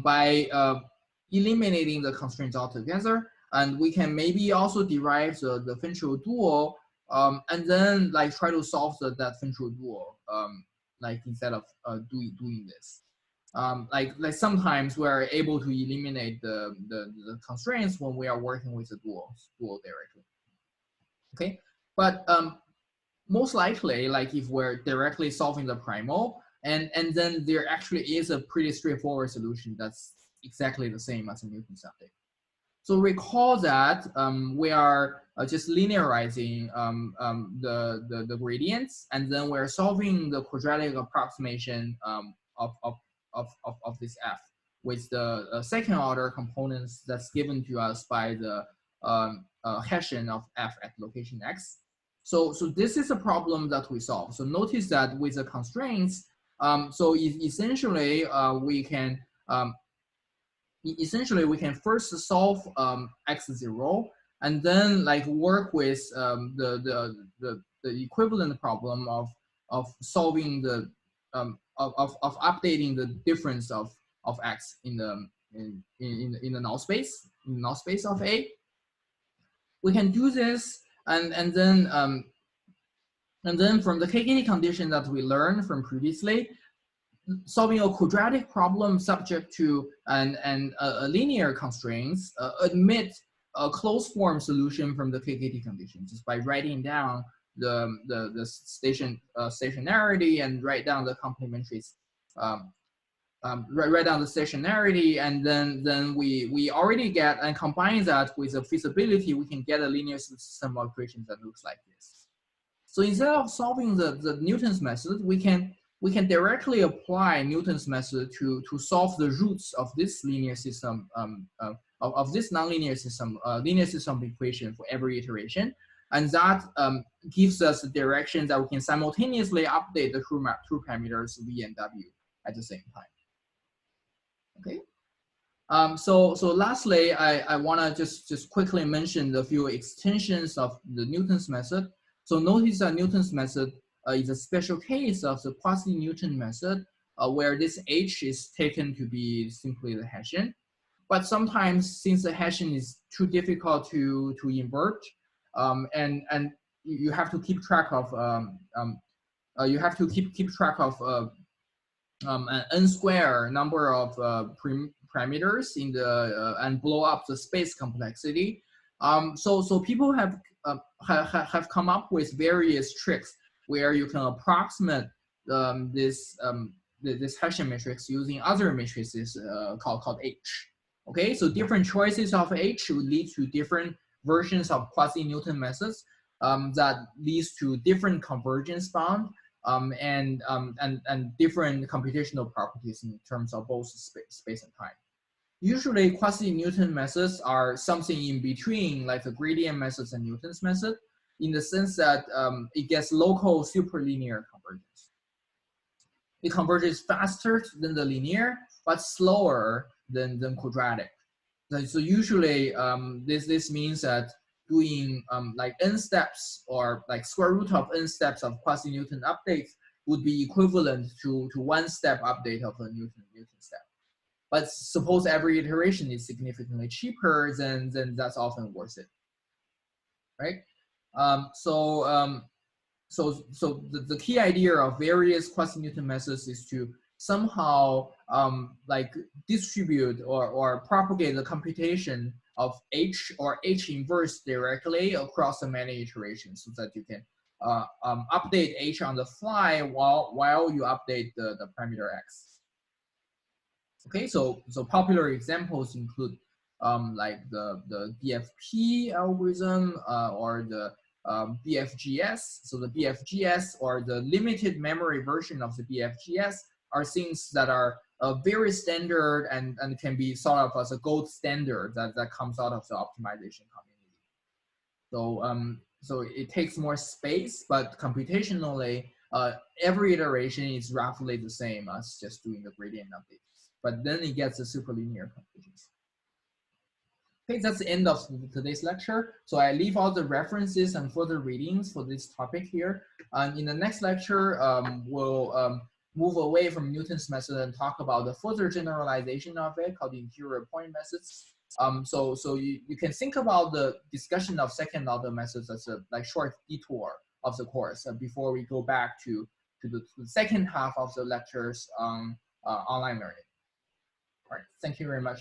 [SPEAKER 1] by eliminating the constraints altogether, and we can maybe also derive the Finchel dual, and then like try to solve that Finchel dual, like instead of doing this. Like sometimes we are able to eliminate the constraints when we are working with the dual directly. Okay, but most likely, like if we're directly solving the primal, and then there actually is a pretty straightforward solution that's exactly the same as a Newton's update. So recall that we are just linearizing the gradients, and then we're solving the quadratic approximation of this f with the second order components that's given to us by the Hessian of f at location x. So this is a problem that we solve. So notice that with the constraints, essentially we can first solve x0, and then like work with the equivalent problem of solving the of updating the difference of x in the null space of A. We can do this, and then from the KKT condition that we learned from previously, solving a quadratic problem subject to a linear constraints admit a closed form solution from the KKT condition just by writing down the stationarity and write down the complementary write down the stationarity, and then we already get, and combine that with the feasibility, we can get a linear system of equations that looks like this. So instead of solving the Newton's method, we can directly apply Newton's method to solve the roots of this linear system of this nonlinear system linear system equation for every iteration, and that gives us the direction that we can simultaneously update the true parameters v and w at the same time. Okay. So lastly, I want to just quickly mention the few extensions of the Newton's method. So notice that Newton's method is a special case of the quasi-Newton method, where this H is taken to be simply the Hessian. But sometimes, since the Hessian is too difficult to invert, and you have to keep track of an n square number of parameters in the and blow up the space complexity. So people have come up with various tricks where you can approximate this Hessian matrix using other matrices called H. Okay, so different choices of H would lead to different versions of quasi-Newton methods that leads to different convergence bound and different computational properties in terms of both space and time. Usually, quasi-Newton methods are something in between, like the gradient methods and Newton's method, in the sense that it gets local superlinear convergence. It converges faster than the linear, but slower than quadratic. So usually, this means that doing like n steps or like square root of n steps of quasi-Newton updates would be equivalent to one step update of a Newton step. But suppose every iteration is significantly cheaper, then that's often worth it, right? So the key idea of various quasi-Newton methods is to somehow like distribute or propagate the computation of H or H inverse directly across the many iterations, so that you can update H on the fly while you update the parameter X. Okay, so popular examples include like the BFP algorithm or the BFGS. So the BFGS or the limited memory version of the BFGS are things that are very standard and can be thought of as a gold standard that comes out of the optimization community. So it takes more space, but computationally, every iteration is roughly the same as just doing the gradient update. But then it gets a superlinear conclusions. Okay, that's the end of today's lecture. So I leave all the references and further readings for this topic here. In the next lecture, we'll move away from Newton's method and talk about the further generalization of it called the interior point methods. So you can think about the discussion of second order methods as a like short detour of the course before we go back to the second half of the lectures on online learning. All right, thank you very much.